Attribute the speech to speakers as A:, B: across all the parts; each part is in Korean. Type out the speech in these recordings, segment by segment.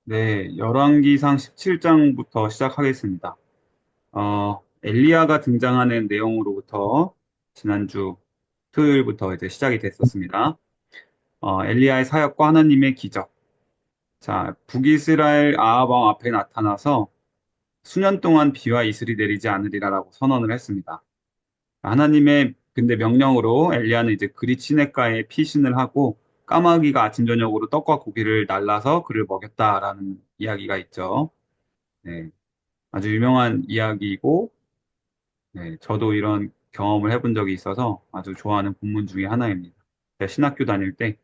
A: 네, 열왕기상 17장부터 시작하겠습니다. 엘리야가 등장하는 내용으로부터 지난주 토요일부터 이제 시작이 됐었습니다. 엘리야의 사역과 하나님의 기적. 자, 북이스라엘 아합 왕 앞에 나타나서 수년 동안 비와 이슬이 내리지 않으리라라고 선언을 했습니다. 하나님의 근데 명령으로 엘리야는 이제 그리 시냇가에 피신을 하고 까마귀가 아침 저녁으로 떡과 고기를 날라서 그를 먹였다라는 이야기가 있죠. 네. 아주 유명한 이야기이고, 네, 저도 이런 경험을 해본 적이 있어서 아주 좋아하는 본문 중에 하나입니다. 제가 신학교 다닐 때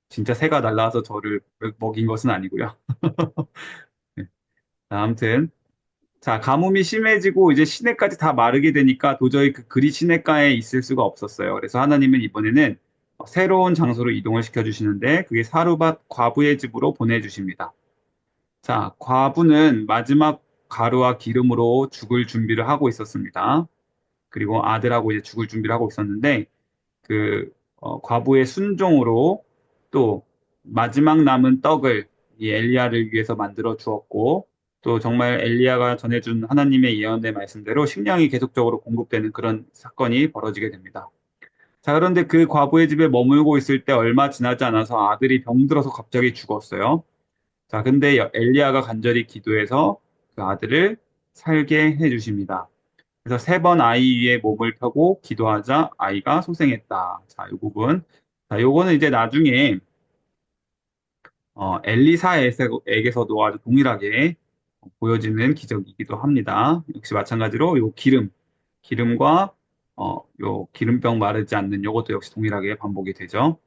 A: 진짜 새가 날라와서 저를 먹인 것은 아니고요. 네, 아무튼 자, 가뭄이 심해지고 이제 시내까지 다 마르게 되니까 도저히 그 그리 시내가에 있을 수가 없었어요. 그래서 하나님은 이번에는 새로운 장소로 이동을 시켜주시는데 그게 사르밧 과부의 집으로 보내주십니다. 자, 과부는 마지막 가루와 기름으로 죽을 준비를 하고 있었습니다. 그리고 아들하고 이제 죽을 준비를 하고 있었는데 과부의 순종으로 또 마지막 남은 떡을 이 엘리야를 위해서 만들어 주었고 또 정말 엘리야가 전해준 하나님의 예언의 말씀대로 식량이 계속적으로 공급되는 그런 사건이 벌어지게 됩니다. 자, 그런데 그 과부의 집에 머물고 있을 때 얼마 지나지 않아서 아들이 병들어서 갑자기 죽었어요. 자, 근데 엘리야가 간절히 기도해서 그 아들을 살게 해 주십니다. 그래서 세 번 아이 위에 몸을 펴고 기도하자 아이가 소생했다. 자, 이 부분. 자, 요거는 이제 나중에 엘리사에게서도 아주 동일하게 보여지는 기적이기도 합니다. 역시 마찬가지로 요 기름과 요 기름병 마르지 않는 요것도 역시 동일하게 반복이 되죠.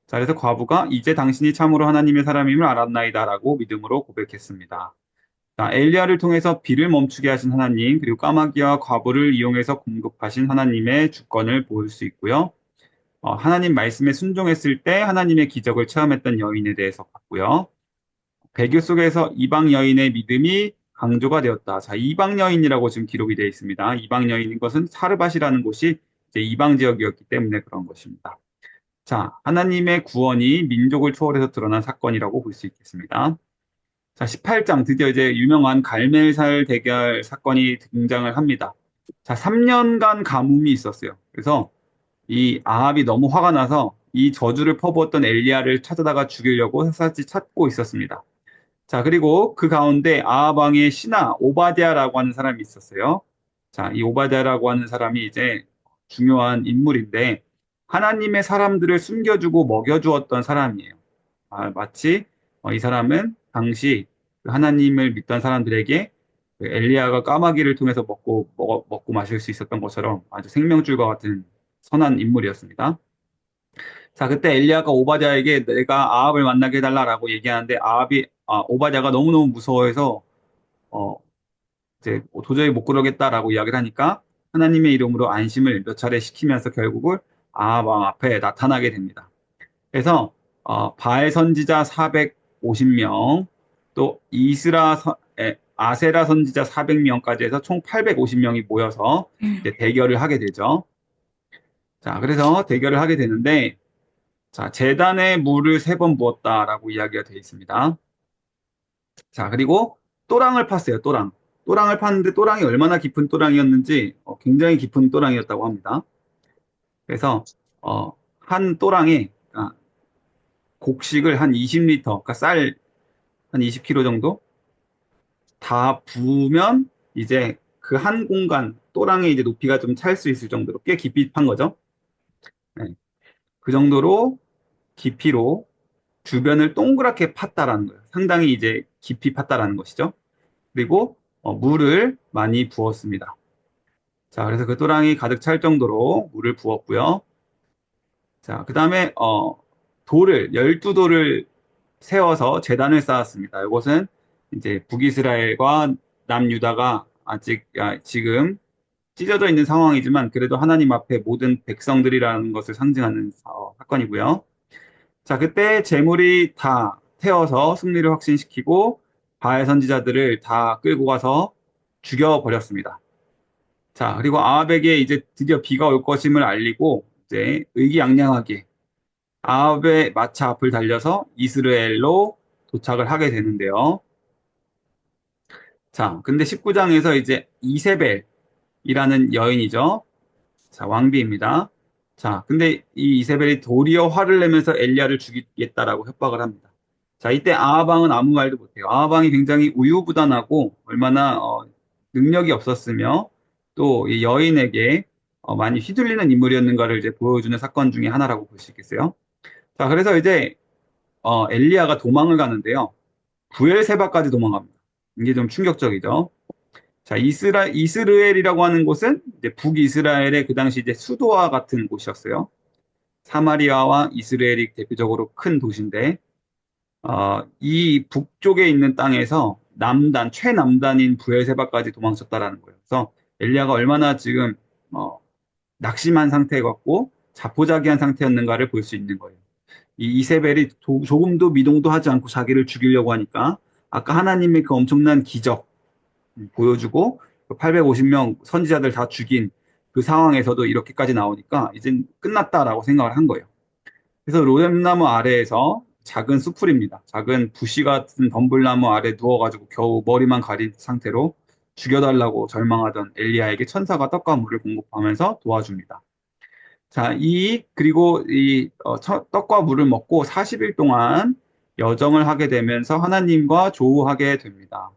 A: 자, 그래서 과부가 이제 당신이 참으로 하나님의 사람임을 알았나이다라고 믿음으로 고백했습니다. 자, 엘리야를 통해서 비를 멈추게 하신 하나님, 그리고 까마귀와 과부를 이용해서 공급하신 하나님의 주권을 볼 수 있고요. 하나님 말씀에 순종했을 때 하나님의 기적을 체험했던 여인에 대해서 봤고요. 배교 속에서 이방 여인의 믿음이 강조가 되었다. 자, 이방 여인이라고 지금 기록이 되어 있습니다. 이방 여인인 것은 사르밧이라는 곳이 이제 이방 지역이었기 때문에 그런 것입니다. 자, 하나님의 구원이 민족을 초월해서 드러난 사건이라고 볼 수 있겠습니다. 자, 18장 드디어 이제 유명한 갈멜살 대결 사건이 등장을 합니다. 자, 3년간 가뭄이 있었어요. 그래서 이 아합이 너무 화가 나서 이 저주를 퍼부었던 엘리야를 찾아다가 죽이려고 샅샅이 찾고 있었습니다. 자, 그리고 그 가운데 아합 왕의 신하 오바댜라고 하는 사람이 있었어요. 자, 이 오바댜라고 하는 사람이 이제 중요한 인물인데 하나님의 사람들을 숨겨주고 먹여주었던 사람이에요. 마치 이 사람은 당시 그 하나님을 믿던 사람들에게 그 엘리야가 까마귀를 통해서 먹고 마실 수 있었던 것처럼 아주 생명줄과 같은 선한 인물이었습니다. 자, 그때 엘리야가 오바댜에게 내가 아합을 만나게 해달라라고 얘기하는데 오바댜가 너무너무 무서워해서 어, 이제 도저히 못 그러겠다라고 이야기를 하니까 하나님의 이름으로 안심을 몇 차례 시키면서 결국은 아합 왕 앞에 나타나게 됩니다. 그래서 바알 선지자 450명, 또 아세라 선지자 400명까지 해서 총 850명이 모여서 이제 대결을 하게 되죠. 자, 그래서 대결을 하게 되는데, 자, 제단에 물을 세 번 부었다라고 이야기가 되어 있습니다. 자, 그리고 또랑을 팠어요, 또랑. 또랑을 팠는데 또랑이 얼마나 깊은 또랑이었는지 굉장히 깊은 또랑이었다고 합니다. 그래서 한 또랑에 곡식을 한 20리터, 그러니까 쌀 한 20kg 정도 다 부으면 이제 그 한 공간 또랑의 이제 높이가 좀 찰 수 있을 정도로 꽤 깊이 판 거죠. 네. 그 정도로 깊이로 주변을 동그랗게 팠다라는 거예요. 상당히 이제 깊이 팠다라는 것이죠. 그리고 물을 많이 부었습니다. 자, 그래서 그 또랑이 가득 찰 정도로 물을 부었고요. 자, 그 다음에 12돌을 세워서 제단을 쌓았습니다. 이것은 이제 북이스라엘과 남유다가 지금 찢어져 있는 상황이지만 그래도 하나님 앞에 모든 백성들이라는 것을 상징하는 사건이고요. 자, 그때 재물이 다 태워서 승리를 확신시키고 바알 선지자들을 다 끌고 가서 죽여버렸습니다. 자, 그리고 아합에게 이제 드디어 비가 올 것임을 알리고 이제 의기양양하게 아합의 마차 앞을 달려서 이스라엘로 도착을 하게 되는데요. 자, 근데 19장에서 이제 이세벨이라는 여인이죠. 자, 왕비입니다. 자, 근데 이 이세벨이 도리어 화를 내면서 엘리야를 죽이겠다라고 협박을 합니다. 자, 이때 아하방은 아무 말도 못해요. 아하방이 굉장히 우유부단하고 얼마나 능력이 없었으며 또 이 여인에게 많이 휘둘리는 인물이었는가를 이제 보여주는 사건 중에 하나라고 볼 수 있겠어요. 자, 그래서 이제 엘리야가 도망을 가는데요. 부엘세바까지 도망갑니다. 이게 좀 충격적이죠. 자, 이스라엘이라고 하는 곳은 이제 북이스라엘의 그 당시 이제 수도와 같은 곳이었어요. 사마리아와 이스라엘이 대표적으로 큰 도시인데, 이 북쪽에 있는 땅에서 최남단인 부엘세바까지 도망쳤다라는 거예요. 그래서 엘리야가 얼마나 지금, 어, 낙심한 상태 같고 자포자기한 상태였는가를 볼 수 있는 거예요. 이 이세벨이 조금도 미동도 하지 않고 자기를 죽이려고 하니까, 아까 하나님의 그 엄청난 기적, 보여주고 850명 선지자들 다 죽인 그 상황에서도 이렇게까지 나오니까 이젠 끝났다라고 생각을 한 거예요. 그래서 로뎀나무 아래에서 작은 수풀입니다. 작은 부시 같은 덤불나무 아래 누워가지고 겨우 머리만 가린 상태로 죽여달라고 절망하던 엘리야에게 천사가 떡과 물을 공급하면서 도와줍니다. 자, 그리고 떡과 물을 먹고 40일 동안 여정을 하게 되면서 하나님과 조우하게 됩니다.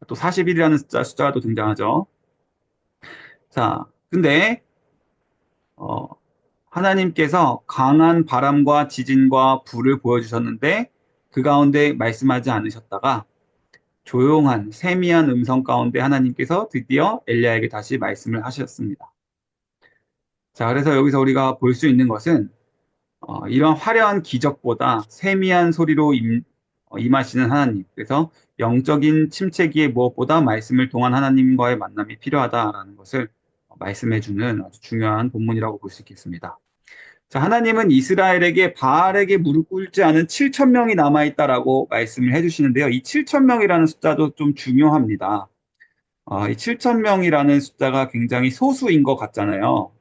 A: 또 40일이라는 숫자가 또 등장하죠. 자, 근데 어, 하나님께서 강한 바람과 지진과 불을 보여주셨는데 그 가운데 말씀하지 않으셨다가 조용한 세미한 음성 가운데 하나님께서 드디어 엘리야에게 다시 말씀을 하셨습니다. 자, 그래서 여기서 우리가 볼 수 있는 것은 이런 화려한 기적보다 세미한 소리로 임하시는 하나님. 그래서 영적인 침체기에 무엇보다 말씀을 통한 하나님과의 만남이 필요하다라는 것을 말씀해주는 아주 중요한 본문이라고 볼 수 있겠습니다. 자, 하나님은 이스라엘에게 바알에게 무릎 꿇지 않은 7천 명이 남아있다라고 말씀을 해주시는데요. 이 7천 명이라는 숫자도 좀 중요합니다. 이 7천 명이라는 숫자가 굉장히 소수인 것 같잖아요.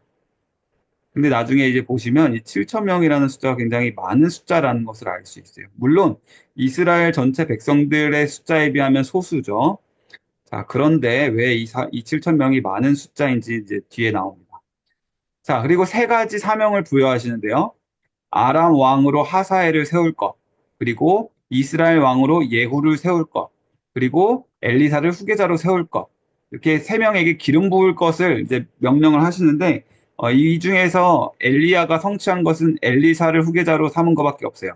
A: 근데 나중에 이제 보시면 이 7천 명이라는 숫자가 굉장히 많은 숫자라는 것을 알 수 있어요. 물론 이스라엘 전체 백성들의 숫자에 비하면 소수죠. 자, 그런데 왜 이 7천 명이 많은 숫자인지 이제 뒤에 나옵니다. 자, 그리고 세 가지 사명을 부여하시는데요. 아람 왕으로 하사엘을 세울 것, 그리고 이스라엘 왕으로 예후를 세울 것, 그리고 엘리사를 후계자로 세울 것. 이렇게 세 명에게 기름 부을 것을 이제 명령을 하시는데 이 중에서 엘리야가 성취한 것은 엘리사를 후계자로 삼은 것밖에 없어요.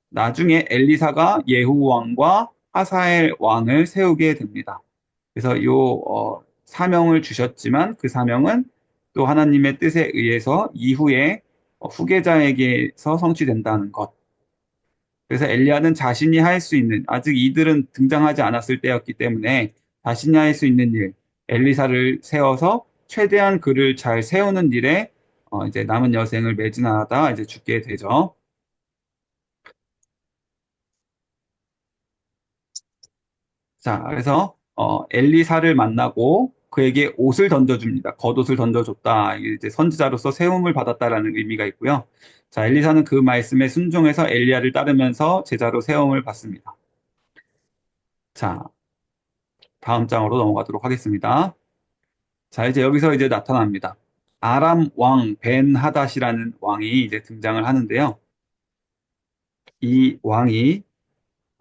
A: 나중에 엘리사가 예후 왕과 하사엘 왕을 세우게 됩니다. 그래서 사명을 주셨지만 그 사명은 또 하나님의 뜻에 의해서 이후에 후계자에게서 성취된다는 것. 그래서 엘리야는 자신이 할 수 있는, 아직 이들은 등장하지 않았을 때였기 때문에 자신이 할 수 있는 일, 엘리사를 세워서 최대한 그를 잘 세우는 일에 이제 남은 여생을 매진하다 이제 죽게 되죠. 자, 그래서 엘리사를 만나고 그에게 옷을 던져줍니다. 겉옷을 던져줬다. 이게 이제 선지자로서 세움을 받았다라는 의미가 있고요. 자, 엘리사는 그 말씀에 순종해서 엘리야를 따르면서 제자로 세움을 받습니다. 자, 다음 장으로 넘어가도록 하겠습니다. 자, 이제 여기서 이제 나타납니다. 아람 왕 벤 하닷이라는 왕이 이제 등장을 하는데요. 이 왕이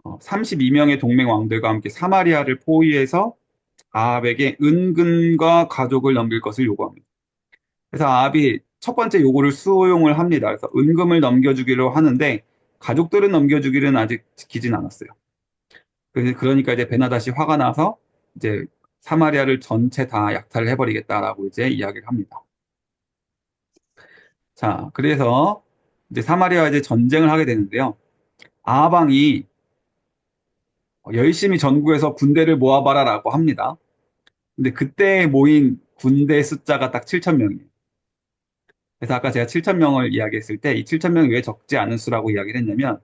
A: 32명의 동맹 왕들과 함께 사마리아를 포위해서 아합에게 은근과 가족을 넘길 것을 요구합니다. 그래서 아합이 첫 번째 요구를 수용을 합니다. 그래서 은금을 넘겨주기로 하는데 가족들은 넘겨주기는 아직 지키진 않았어요. 그러니까 이제 베나닷이 화가 나서 이제 사마리아를 전체 다 약탈을 해버리겠다라고 이제 이야기를 합니다. 자, 그래서 이제 사마리아와 이제 전쟁을 하게 되는데요. 아합왕이 열심히 전국에서 군대를 모아봐라라고 합니다. 근데 그때 모인 군대 숫자가 딱 7천 명이에요. 그래서 아까 제가 7천 명을 이야기했을 때 이 7천 명이 왜 적지 않은 수라고 이야기를 했냐면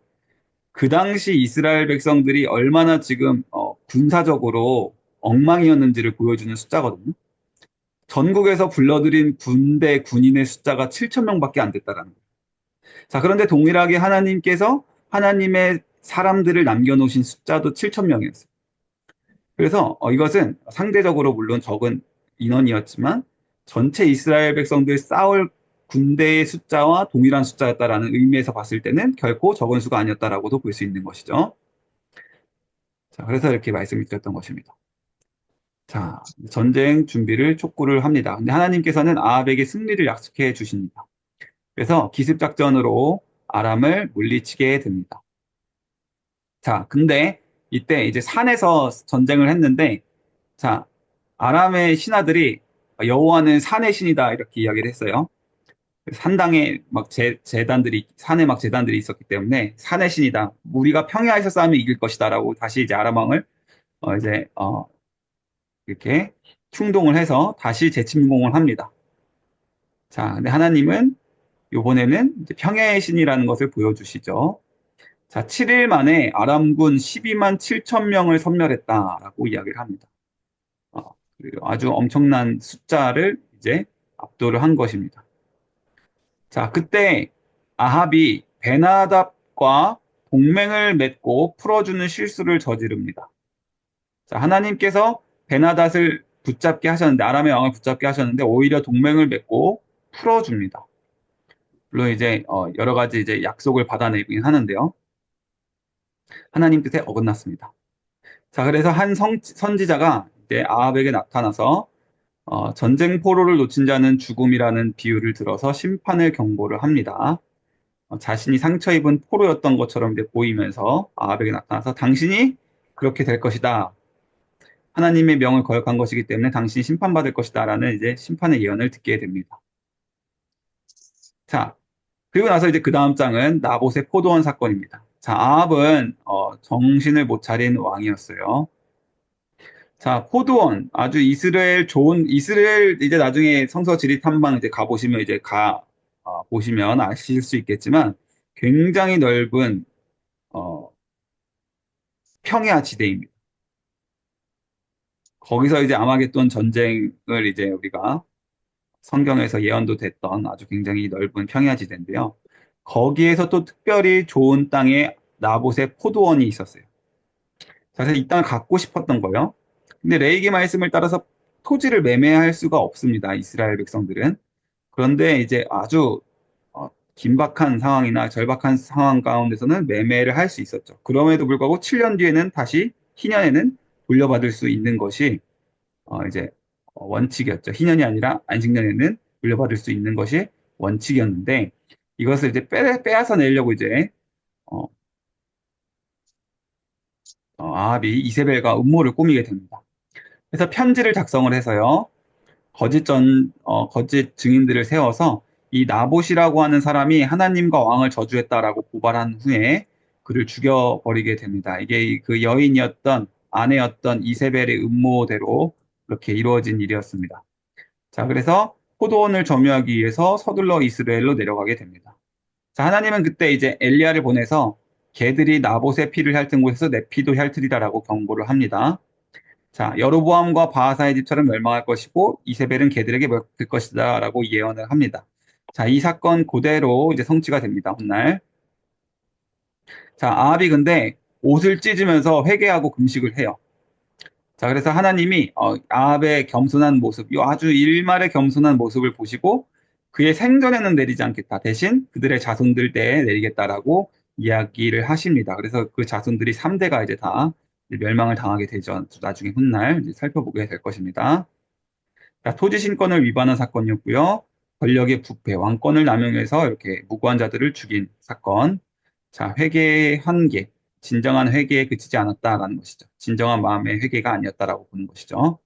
A: 그 당시 이스라엘 백성들이 얼마나 지금 군사적으로 엉망이었는지를 보여주는 숫자거든요. 전국에서 불러들인 군인의 숫자가 7천 명밖에 안 됐다라는 거예요. 자, 그런데 동일하게 하나님께서 하나님의 사람들을 남겨놓으신 숫자도 7천 명이었어요. 그래서 이것은 상대적으로 물론 적은 인원이었지만 전체 이스라엘 백성들 싸울 군대의 숫자와 동일한 숫자였다라는 의미에서 봤을 때는 결코 적은 수가 아니었다라고도 볼 수 있는 것이죠. 자, 그래서 이렇게 말씀을 드렸던 것입니다. 자, 전쟁 준비를 촉구를 합니다. 근데 하나님께서는 아합에게 승리를 약속해 주십니다. 그래서 기습작전으로 아람을 물리치게 됩니다. 자, 근데 이때 이제 산에서 전쟁을 했는데, 자, 아람의 신하들이 여호와는 산의 신이다 이렇게 이야기를 했어요. 산당에 막 재단들이 산에 막 재단들이 있었기 때문에 산의 신이다. 우리가 평야에서 싸우면 이길 것이다라고 다시 이제 아람 왕을 이제 이렇게 충동을 해서 다시 재침공을 합니다. 자, 근데 하나님은 이번에는 이제 평야의 신이라는 것을 보여주시죠. 자, 7일 만에 아람군 12만 7천 명을 섬멸했다라고 이야기를 합니다. 그리고 아주 엄청난 숫자를 이제 압도를 한 것입니다. 자, 그때 아합이 베나답과 동맹을 맺고 풀어주는 실수를 저지릅니다. 자, 하나님께서 베나닷을 붙잡게 하셨는데, 아람의 왕을 붙잡게 하셨는데, 오히려 동맹을 맺고 풀어줍니다. 물론 이제, 여러 가지 이제 약속을 받아내긴 하는데요. 하나님 뜻에 어긋났습니다. 자, 그래서 한 선지자가 이제 아합에게 나타나서, 전쟁 포로를 놓친 자는 죽음이라는 비유를 들어서 심판을 경고를 합니다. 자신이 상처 입은 포로였던 것처럼 이제 보이면서 아합에게 나타나서 당신이 그렇게 될 것이다. 하나님의 명을 거역한 것이기 때문에 당신이 심판받을 것이다라는 이제 심판의 예언을 듣게 됩니다. 자, 그리고 나서 이제 그 다음 장은 나봇의 포도원 사건입니다. 자, 아합은 정신을 못 차린 왕이었어요. 자, 포도원 아주 이스라엘 좋은 이스라엘 이제 나중에 성서 지리 탐방 이제 가 보시면 이제 보시면 아실 수 있겠지만 굉장히 넓은 어, 평야 지대입니다. 거기서 이제 아마겟돈 전쟁을 이제 우리가 성경에서 예언도 됐던 아주 굉장히 넓은 평야지대인데요. 거기에서 또 특별히 좋은 땅에 나봇의 포도원이 있었어요. 자, 그래서 이 땅을 갖고 싶었던 거예요. 근데 레이기 말씀을 따라서 토지를 매매할 수가 없습니다. 이스라엘 백성들은. 그런데 이제 아주 긴박한 상황이나 절박한 상황 가운데서는 매매를 할 수 있었죠. 그럼에도 불구하고 7년 뒤에는 다시 희년에는 돌려받을 수 있는 것이 이제 원칙이었죠. 희년이 아니라 안식년에는 물려받을 수 있는 것이 원칙이었는데 이것을 이제 빼앗아 내려고 이제 어, 아합이 이세벨과 음모를 꾸미게 됩니다. 그래서 편지를 작성을 해서요. 거짓 증인들을 세워서 이 나봇이라고 하는 사람이 하나님과 왕을 저주했다라고 고발한 후에 그를 죽여버리게 됩니다. 이게 그 여인이었던 아내였던 이세벨의 음모대로 그렇게 이루어진 일이었습니다. 자, 그래서 포도원을 점유하기 위해서 서둘러 이스라엘로 내려가게 됩니다. 자, 하나님은 그때 이제 엘리야를 보내서 개들이 나봇의 피를 핥은 곳에서 내 피도 핥으리라라고 경고를 합니다. 자, 여로보암과 바하사의 집처럼 멸망할 것이고 이세벨은 개들에게 먹힐 것이다라고 예언을 합니다. 자, 이 사건 그대로 이제 성취가 됩니다. 훗날. 자, 아합이 근데 옷을 찢으면서 회개하고 금식을 해요. 자, 그래서 하나님이 아합의 겸손한 모습, 이 아주 일말의 겸손한 모습을 보시고 그의 생전에는 내리지 않겠다. 대신 그들의 자손들 때에 내리겠다라고 이야기를 하십니다. 그래서 그 자손들이 3대가 이제 다 이제 멸망을 당하게 되죠. 나중에 훗날 이제 살펴보게 될 것입니다. 자, 토지 신권을 위반한 사건이었고요. 권력의 부패, 왕권을 남용해서 이렇게 무고한 자들을 죽인 사건. 자, 회개의 한계, 진정한 회개에 그치지 않았다라는 것이죠. 진정한 마음의 회개가 아니었다라고 보는 것이죠.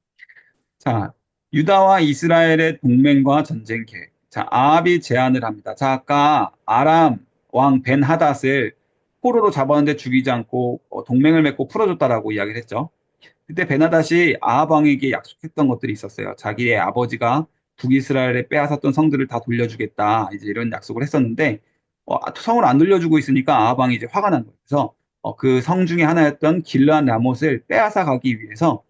A: 자, 유다와 이스라엘의 동맹과 전쟁 계획. 자, 아합이 제안을 합니다. 자, 아까 아람 왕 벤하닷을 포로로 잡았는데 죽이지 않고 동맹을 맺고 풀어줬다라고 이야기를 했죠. 그때 베나닷이 아합 왕에게 약속했던 것들이 있었어요. 자기의 아버지가 북이스라엘에 빼앗았던 성들을 다 돌려주겠다. 이제 이런 약속을 했었는데 성을 안 돌려주고 있으니까 아합 왕이 이제 화가 난 거예요. 그래서 그 성 중에 하나였던 길르앗 라못을 빼앗아 가기 위해서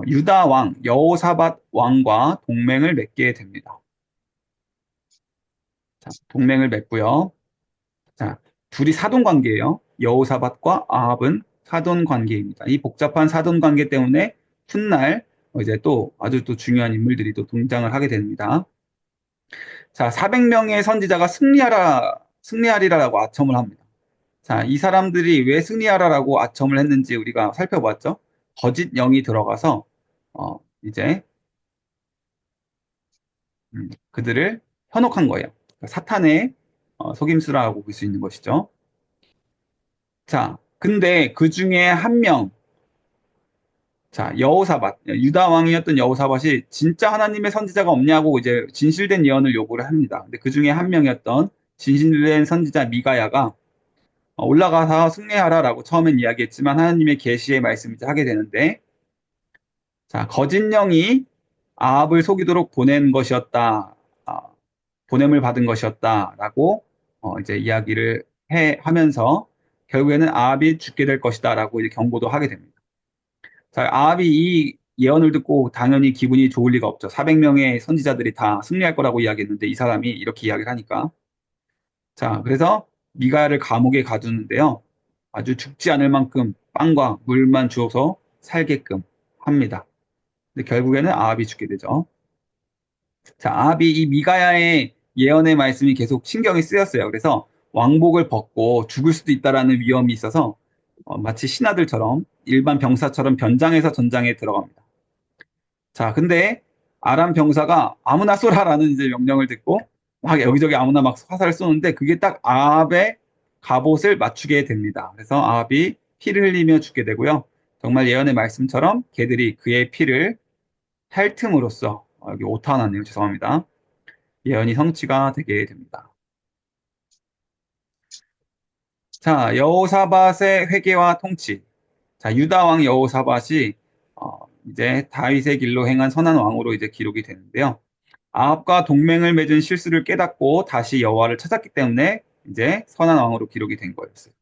A: 유다 왕 여호사밧 왕과 동맹을 맺게 됩니다. 자, 동맹을 맺고요. 자, 둘이 사돈 관계예요. 여호사밧과 아합은 사돈 관계입니다. 이 복잡한 사돈 관계 때문에 훗날 이제 또 아주 또 중요한 인물들이 또 등장을 하게 됩니다. 자, 400명의 선지자가 승리하리라라고 아첨을 합니다. 자, 이 사람들이 왜 승리하라라고 아첨을 했는지 우리가 살펴봤죠. 거짓 영이 들어가서 이제 그들을 현혹한 거예요. 그러니까 사탄의 속임수라고 볼 수 있는 것이죠. 자, 근데 그 중에 한 명, 자, 여호사밧, 유다 왕이었던 여호사밧이 진짜 하나님의 선지자가 없냐고 이제 진실된 예언을 요구를 합니다. 근데 그 중에 한 명이었던 진실된 선지자 미가야가 올라가서 승리하라라고 처음엔 이야기했지만 하나님의 계시의 말씀을 이제 하게 되는데, 자, 거짓 영이 아합을 속이도록 보낸 것이었다. 아, 보냄을 받은 것이었다라고 이제 이야기를 하면서 결국에는 아합이 죽게 될 것이다라고 이제 경고도 하게 됩니다. 자, 아합이 이 예언을 듣고 당연히 기분이 좋을 리가 없죠. 400명의 선지자들이 다 승리할 거라고 이야기했는데 이 사람이 이렇게 이야기를 하니까. 자, 그래서 미가야를 감옥에 가두는데요. 아주 죽지 않을 만큼 빵과 물만 주어서 살게끔 합니다. 근데 결국에는 아합이 죽게 되죠. 자, 아합이 이 미가야의 예언의 말씀이 계속 신경이 쓰였어요. 그래서 왕복을 벗고 죽을 수도 있다라는 위험이 있어서 마치 신하들처럼 일반 병사처럼 변장해서 전장에 들어갑니다. 자, 근데 아람 병사가 아무나 쏘라라는 이제 명령을 듣고 막 여기저기 아무나 막 화살을 쏘는데 그게 딱 아합의 갑옷을 맞추게 됩니다. 그래서 아합이 피를 흘리며 죽게 되고요. 정말 예언의 말씀처럼 개들이 그의 피를 핥음으로써 여기 오타 났네요. 죄송합니다. 예언이 성취가 되게 됩니다. 자, 여호사밧의 회개와 통치. 자, 유다 왕 여호사밧이 이제 다윗의 길로 행한 선한 왕으로 이제 기록이 되는데요. 아합과 동맹을 맺은 실수를 깨닫고 다시 여호와를 찾았기 때문에 이제 선한 왕으로 기록이 된 거였어요.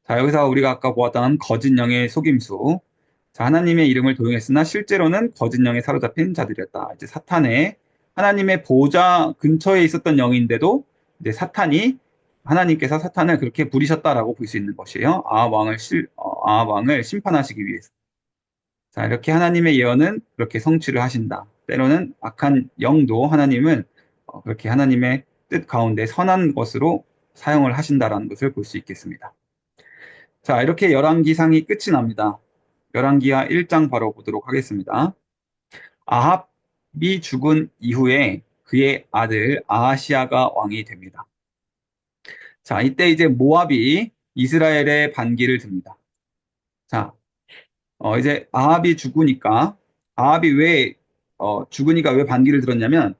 A: 자, 여기서 우리가 아까 보았던 거짓 영의 속임수. 자, 하나님의 이름을 도용했으나 실제로는 거짓 영에 사로잡힌 자들이었다. 이제 사탄의 하나님의 보좌 근처에 있었던 영인데도 이제 하나님께서 사탄을 그렇게 부리셨다라고 볼 수 있는 것이에요. 아합 왕을 심판하시기 위해서. 자, 이렇게 하나님의 예언은 그렇게 성취를 하신다. 때로는 악한 영도 하나님은 그렇게 하나님의 뜻 가운데 선한 것으로 사용을 하신다라는 것을 볼 수 있겠습니다. 자, 이렇게 열왕기상이 끝이 납니다. 열왕기하 1장 바로 보도록 하겠습니다. 아합이 죽은 이후에 그의 아들 아하시아가 왕이 됩니다. 자, 이때 이제 모압이 이스라엘의 반기를 듭니다. 자, 이제 아합이 죽으니까 왜 반기를 들었냐면,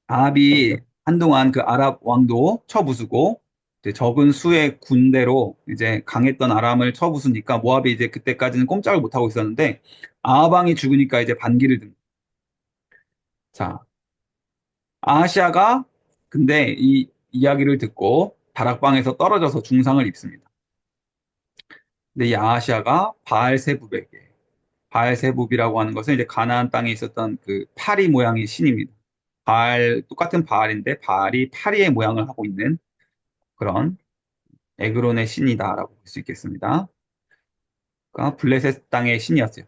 A: 아합이 한동안 그 아랍 왕도 쳐부수고, 이제 적은 수의 군대로 이제 강했던 아람을 쳐부수니까 모압이 이제 그때까지는 꼼짝을 못하고 있었는데, 아합 왕이 죽으니까 이제 반기를 듭니다. 자, 아하시아가 근데 이 이야기를 듣고 다락방에서 떨어져서 중상을 입습니다. 근데 이 아하시아가 바알세붑이라고 하는 것은 이제 가나안 땅에 있었던 그 파리 모양의 신입니다. 똑같은 바알인데 바알이 파리의 모양을 하고 있는 그런 에그론의 신이다라고 볼 수 있겠습니다. 그러니까 블레셋 땅의 신이었어요.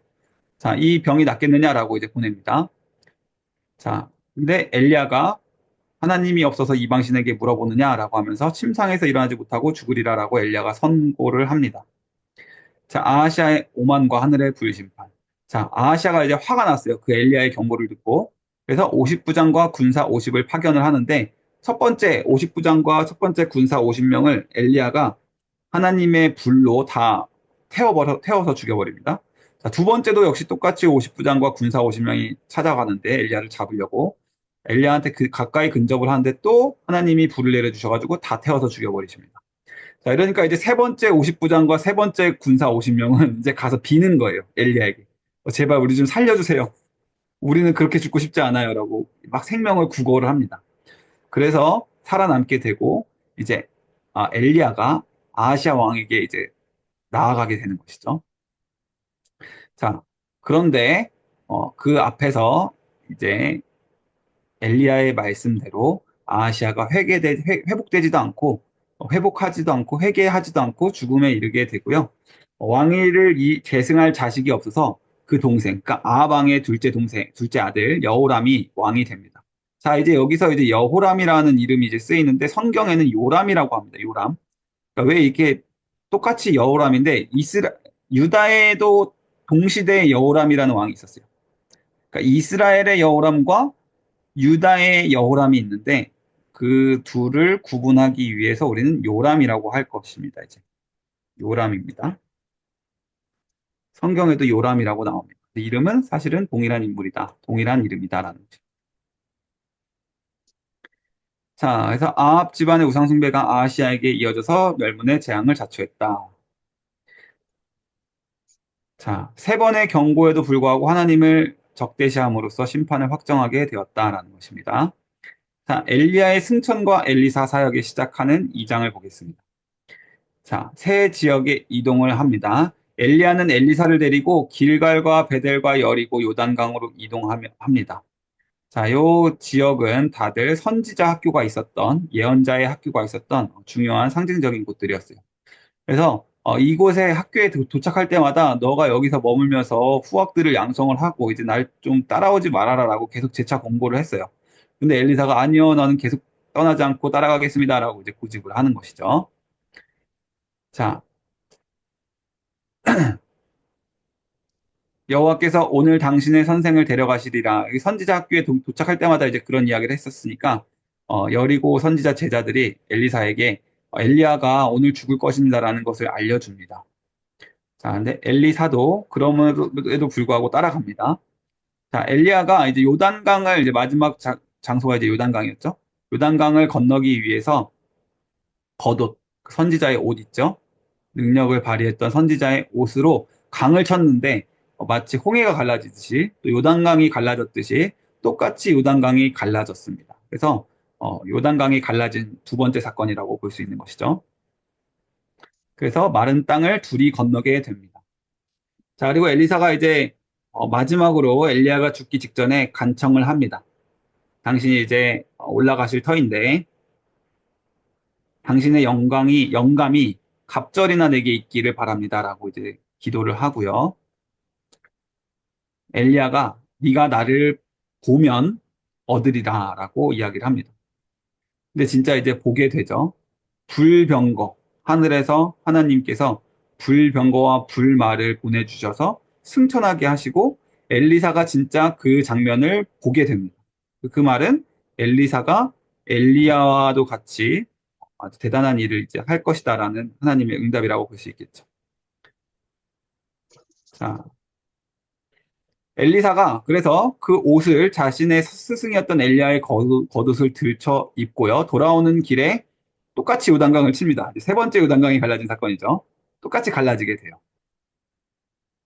A: 자, 이 병이 낫겠느냐라고 이제 보냅니다. 자, 근데 엘리야가 하나님이 없어서 이방신에게 물어보느냐라고 하면서 침상에서 일어나지 못하고 죽으리라라고 엘리야가 선고를 합니다. 자, 아하시아의 오만과 하늘의 불심판. 자, 아하시아가 이제 화가 났어요. 그 엘리야의 경고를 듣고. 그래서 50부장과 군사 50을 파견을 하는데 첫 번째 50부장과 첫 번째 군사 50명을 엘리야가 하나님의 불로 다 태워서 죽여버립니다. 자, 두 번째도 역시 똑같이 50부장과 군사 50명이 찾아가는데 엘리야를 잡으려고 엘리야한테 그 가까이 근접을 하는데 또 하나님이 불을 내려주셔가지고 다 태워서 죽여버리십니다. 자, 이러니까 이제 세 번째 50부장과 세 번째 군사 50명은 이제 가서 비는 거예요. 엘리야에게. 제발 우리 좀 살려주세요. 우리는 그렇게 죽고 싶지 않아요. 라고 막 생명을 구걸을 합니다. 그래서 살아남게 되고 이제 엘리야가 아하시아 왕에게 이제 나아가게 되는 것이죠. 자, 그런데 그 앞에서 이제 엘리야의 말씀대로 아하시아가 회복되지도 않고 회복하지도 않고 회개하지도 않고 죽음에 이르게 되고요. 왕위를 계승할 자식이 없어서 그 동생, 그러니까 아합 왕의 둘째 동생, 둘째 아들 여호람이 왕이 됩니다. 자, 이제 여기서 이제 여호람이라는 이름이 이제 쓰이는데 성경에는 요람이라고 합니다. 요람. 그러니까 왜 이렇게 똑같이 여호람인데 유다에도 동시대에 여호람이라는 왕이 있었어요. 그러니까 이스라엘의 여호람과 유다의 여호람이 있는데 그 둘을 구분하기 위해서 우리는 요람이라고 할 것입니다. 이제 요람입니다. 성경에도 요람이라고 나옵니다. 그 이름은 사실은 동일한 인물이다. 동일한 이름이다라는 거죠. 자, 그래서 아합 집안의 우상숭배가 아하시아에게 이어져서 멸문의 재앙을 자초했다. 자, 세 번의 경고에도 불구하고 하나님을 적대시함으로써 심판을 확정하게 되었다라는 것입니다. 자, 엘리야의 승천과 엘리사 사역에 시작하는 2장을 보겠습니다. 자, 새 지역에 이동을 합니다. 엘리야는 엘리사를 데리고 길갈과 베델과 여리고 요단강으로 이동합니다. 자, 요 지역은 다들 선지자 학교가 있었던, 예언자의 학교가 있었던 중요한 상징적인 곳들이었어요. 그래서 이곳에 학교에 도착할 때마다 너가 여기서 머물면서 후학들을 양성을 하고 이제 날 좀 따라오지 말아라라고 계속 재차 권고를 했어요. 근데 엘리사가 아니요, 나는 계속 떠나지 않고 따라가겠습니다라고 이제 고집을 하는 것이죠. 자, 여호와께서 오늘 당신의 선생을 데려가시리라. 이 선지자 학교에 도착할 때마다 이제 그런 이야기를 했었으니까 여리고 선지자 제자들이 엘리사에게 엘리야가 오늘 죽을 것입니다라는 것을 알려줍니다. 자, 근데 엘리사도 그럼에도 불구하고 따라갑니다. 자, 엘리야가 이제 요단강을 이제 마지막 장소가 이제 요단강이었죠. 요단강을 건너기 위해서 겉옷, 그 선지자의 옷 있죠. 능력을 발휘했던 선지자의 옷으로 강을 쳤는데 마치 홍해가 갈라지듯이 또 요단강이 갈라졌듯이 똑같이 요단강이 갈라졌습니다. 그래서 요단강이 갈라진 두 번째 사건이라고 볼 수 있는 것이죠. 그래서 마른 땅을 둘이 건너게 됩니다. 자, 그리고 엘리사가 이제 마지막으로 엘리야가 죽기 직전에 간청을 합니다. 당신이 이제 올라가실 터인데 당신의 영감이 갑절이나 내게 있기를 바랍니다라고 이제 기도를 하고요. 엘리야가 네가 나를 보면 얻으리라라고 이야기를 합니다. 근데 진짜 이제 보게 되죠. 불병거 하늘에서 하나님께서 불병거와 불말을 보내주셔서 승천하게 하시고 엘리사가 진짜 그 장면을 보게 됩니다. 그 말은 엘리사가 엘리야와도 같이 아주 대단한 일을 이제 할 것이다라는 하나님의 응답이라고 볼 수 있겠죠. 자, 엘리사가 그래서 그 옷을 자신의 스승이었던 엘리야의 겉옷을 들쳐 입고요. 돌아오는 길에 똑같이 요단강을 칩니다. 세 번째 요단강이 갈라진 사건이죠. 똑같이 갈라지게 돼요.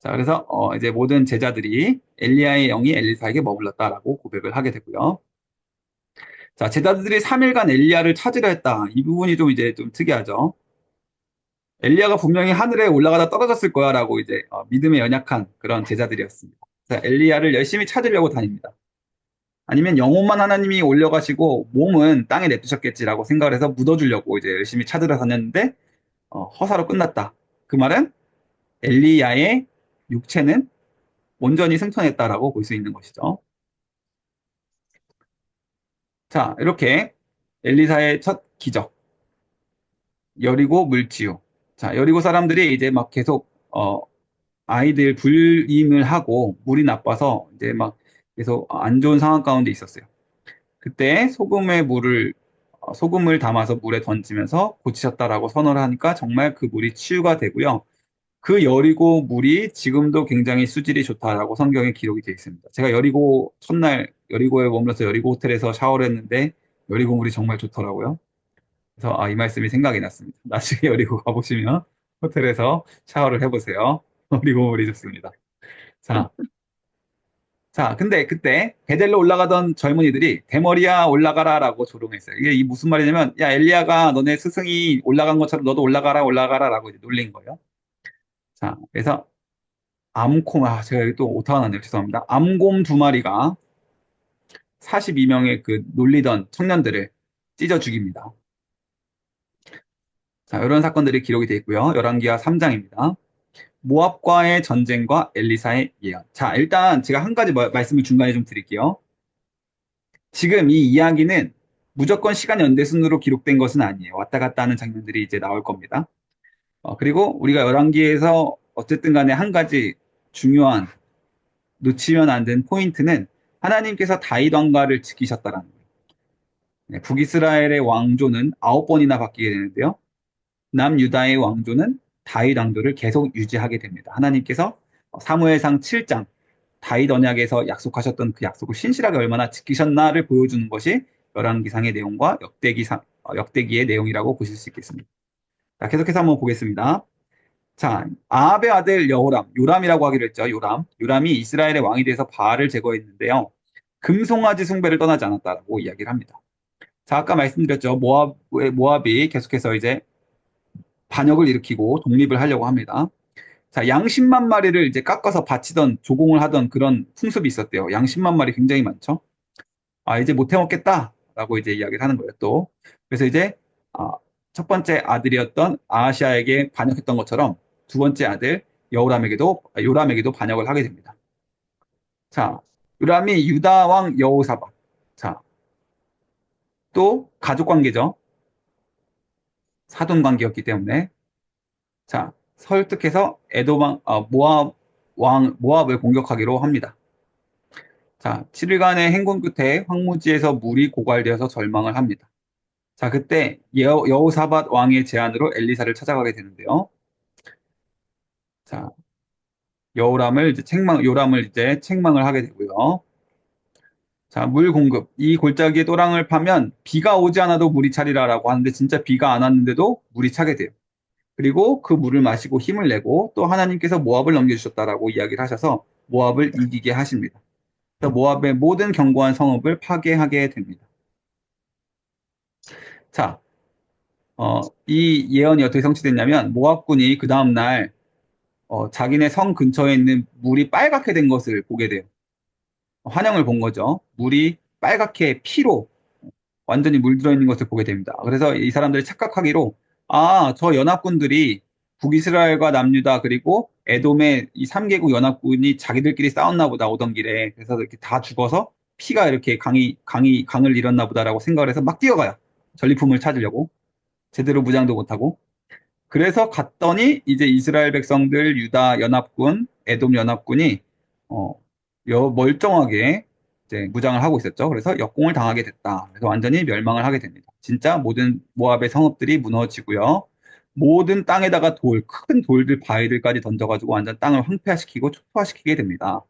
A: 자, 그래서 이제 모든 제자들이 엘리야의 영이 엘리사에게 머물렀다라고 고백을 하게 되고요. 자, 제자들이 3일간 엘리야를 찾으려 했다. 이 부분이 좀 이제 좀 특이하죠. 엘리야가 분명히 하늘에 올라가다 떨어졌을 거야라고 이제 믿음에 연약한 그런 제자들이었습니다. 그래서 엘리야를 열심히 찾으려고 다닙니다. 아니면 영혼만 하나님이 올려가시고 몸은 땅에 내두셨겠지라고 생각을 해서 묻어주려고 이제 열심히 찾으러 다녔는데 허사로 끝났다. 그 말은 엘리야의 육체는 온전히 승천했다라고 볼 수 있는 것이죠. 자, 이렇게 엘리사의 첫 기적, 여리고 물치유. 자, 여리고 사람들이 이제 막 계속 아이들 불임을 하고 물이 나빠서 이제 막 계속 안 좋은 상황 가운데 있었어요. 그때 소금을 담아서 물에 던지면서 고치셨다라고 선언을 하니까 정말 그 물이 치유가 되고요. 그 여리고 물이 지금도 굉장히 수질이 좋다라고 성경에 기록이 되어 있습니다. 제가 여리고 첫날 여리고에 머물러서 여리고 호텔에서 샤워를 했는데 여리고 물이 정말 좋더라고요. 그래서 이 말씀이 생각이 났습니다. 나중에 여리고 가보시면 호텔에서 샤워를 해보세요. 여리고 물이 좋습니다. 자, 자, 근데 그때 베델로 올라가던 젊은이들이 대머리야 올라가라라고 조롱했어요. 이게 이 무슨 말이냐면 야 엘리야가 너네 스승이 올라간 것처럼 너도 올라가라라고 이제 놀린 거예요. 자, 그래서 제가 여기 또 오타가 났네요. 죄송합니다. 암곰 두 마리가 42명의 그 놀리던 청년들을 찢어 죽입니다. 자, 이런 사건들이 기록이 되어 있고요. 열왕기하 3장입니다. 모압과의 전쟁과 엘리사의 예언. 자, 일단 제가 한 가지 말씀을 중간에 좀 드릴게요. 지금 이 이야기는 무조건 시간 연대순으로 기록된 것은 아니에요. 왔다 갔다 하는 장면들이 이제 나올 겁니다. 그리고 우리가 열왕기에서 어쨌든 간에 한 가지 중요한 놓치면 안 되는 포인트는 하나님께서 다윗 왕가를 지키셨다라는 거예요. 네, 북이스라엘의 왕조는 9번이나 바뀌게 되는데요. 남유다의 왕조는 다윗 왕조를 계속 유지하게 됩니다. 하나님께서 사무엘상 7장 다윗 언약에서 약속하셨던 그 약속을 신실하게 얼마나 지키셨나를 보여주는 것이 열왕기상의 내용과 역대기의 내용이라고 보실 수 있겠습니다. 자, 계속해서 한번 보겠습니다. 자, 아합의 아들 여호람, 요람이라고 하기로 했죠. 요람이 이스라엘의 왕이 돼서 바알을 제거했는데요. 금송아지 숭배를 떠나지 않았다라고 이야기를 합니다. 자, 아까 말씀드렸죠. 모압이 계속해서 이제 반역을 일으키고 독립을 하려고 합니다. 자, 양 10만 마리를 이제 깎아서 바치던 조공을 하던 그런 풍습이 있었대요. 양 10만 마리 굉장히 많죠. 아, 이제 못 해먹겠다라고 이제 이야기를 하는 거예요, 또. 그래서 이제, 아, 첫 번째 아들이었던 아하시아에게 반역했던 것처럼 두 번째 아들 요람에게도 반역을 하게 됩니다. 자, 요람이 유다 왕 여호사밧. 자, 또 가족 관계죠. 사돈 관계였기 때문에. 자, 설득해서 모압을 공격하기로 합니다. 자, 7일간의 행군 끝에 황무지에서 물이 고갈되어서 절망을 합니다. 자, 그때 여호사밧 왕의 제안으로 엘리사를 찾아가게 되는데요. 자, 요람을 이제 책망을 하게 되고요. 자, 물 공급. 이 골짜기에 또랑을 파면 비가 오지 않아도 물이 차리라라고 하는데 진짜 비가 안 왔는데도 물이 차게 돼요. 그리고 그 물을 마시고 힘을 내고 또 하나님께서 모압을 넘겨주셨다라고 이야기를 하셔서 모압을 이기게 하십니다. 그래서 모압의 모든 견고한 성읍을 파괴하게 됩니다. 자, 이 예언이 어떻게 성취됐냐면 모압군이 그 다음날 자기네 성 근처에 있는 물이 빨갛게 된 것을 보게 돼요. 환영을 본 거죠. 물이 빨갛게 피로 완전히 물들어 있는 것을 보게 됩니다. 그래서 이 사람들이 착각하기로 아, 저 연합군들이 북이스라엘과 남유다 그리고 에돔의 이 3개국 연합군이 자기들끼리 싸웠나 보다 오던 길에 그래서 이렇게 다 죽어서 피가 이렇게 강을 잃었나 보다라고 생각을 해서 막 뛰어가요. 전리품을 찾으려고 제대로 무장도 못하고 그래서 갔더니 이제 이스라엘 백성들, 유다 연합군, 에돔 연합군이 어, 멀쩡하게 이제 무장을 하고 있었죠. 그래서 역공을 당하게 됐다. 그래서 완전히 멸망을 하게 됩니다. 진짜 모든 모압의 성읍들이 무너지고요. 모든 땅에다가 큰 돌들, 바위들까지 던져가지고 완전 땅을 황폐화시키고 촉토화시키게 됩니다.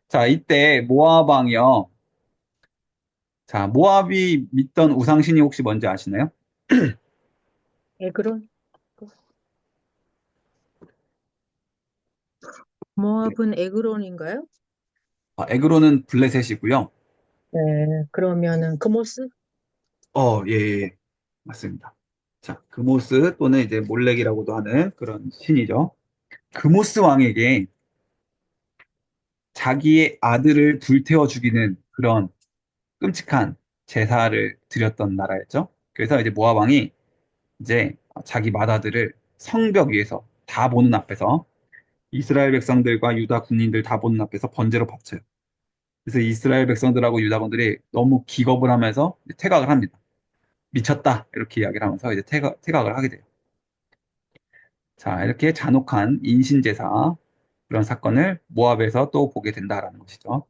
A: 자, 이때 모압 왕이요. 자, 모압이 믿던 우상신이 혹시 뭔지 아시나요?
B: 에그론?
A: 네.
B: 모압은 에그론인가요?
A: 에그로는 블레셋이고요.
B: 네, 그러면은 그모스?
A: 예, 예, 예. 맞습니다. 자, 그모스 또는 이제 몰렉이라고도 하는 그런 신이죠. 그모스 왕에게 자기의 아들을 불태워 죽이는 그런 끔찍한 제사를 드렸던 나라였죠. 그래서 이제 모압 왕이 이제 자기 맏아들을 성벽 위에서 다 보는 앞에서 이스라엘 백성들과 유다 군인들 다 보는 앞에서 번제로 바쳐요. 그래서 이스라엘 백성들하고 유다 군들이 너무 기겁을 하면서 이제 퇴각을 합니다. 미쳤다 이렇게 이야기를 하면서 이제 퇴각을 하게 돼요. 자, 이렇게 잔혹한 인신제사 그런 사건을 모압에서 또 보게 된다라는 것이죠.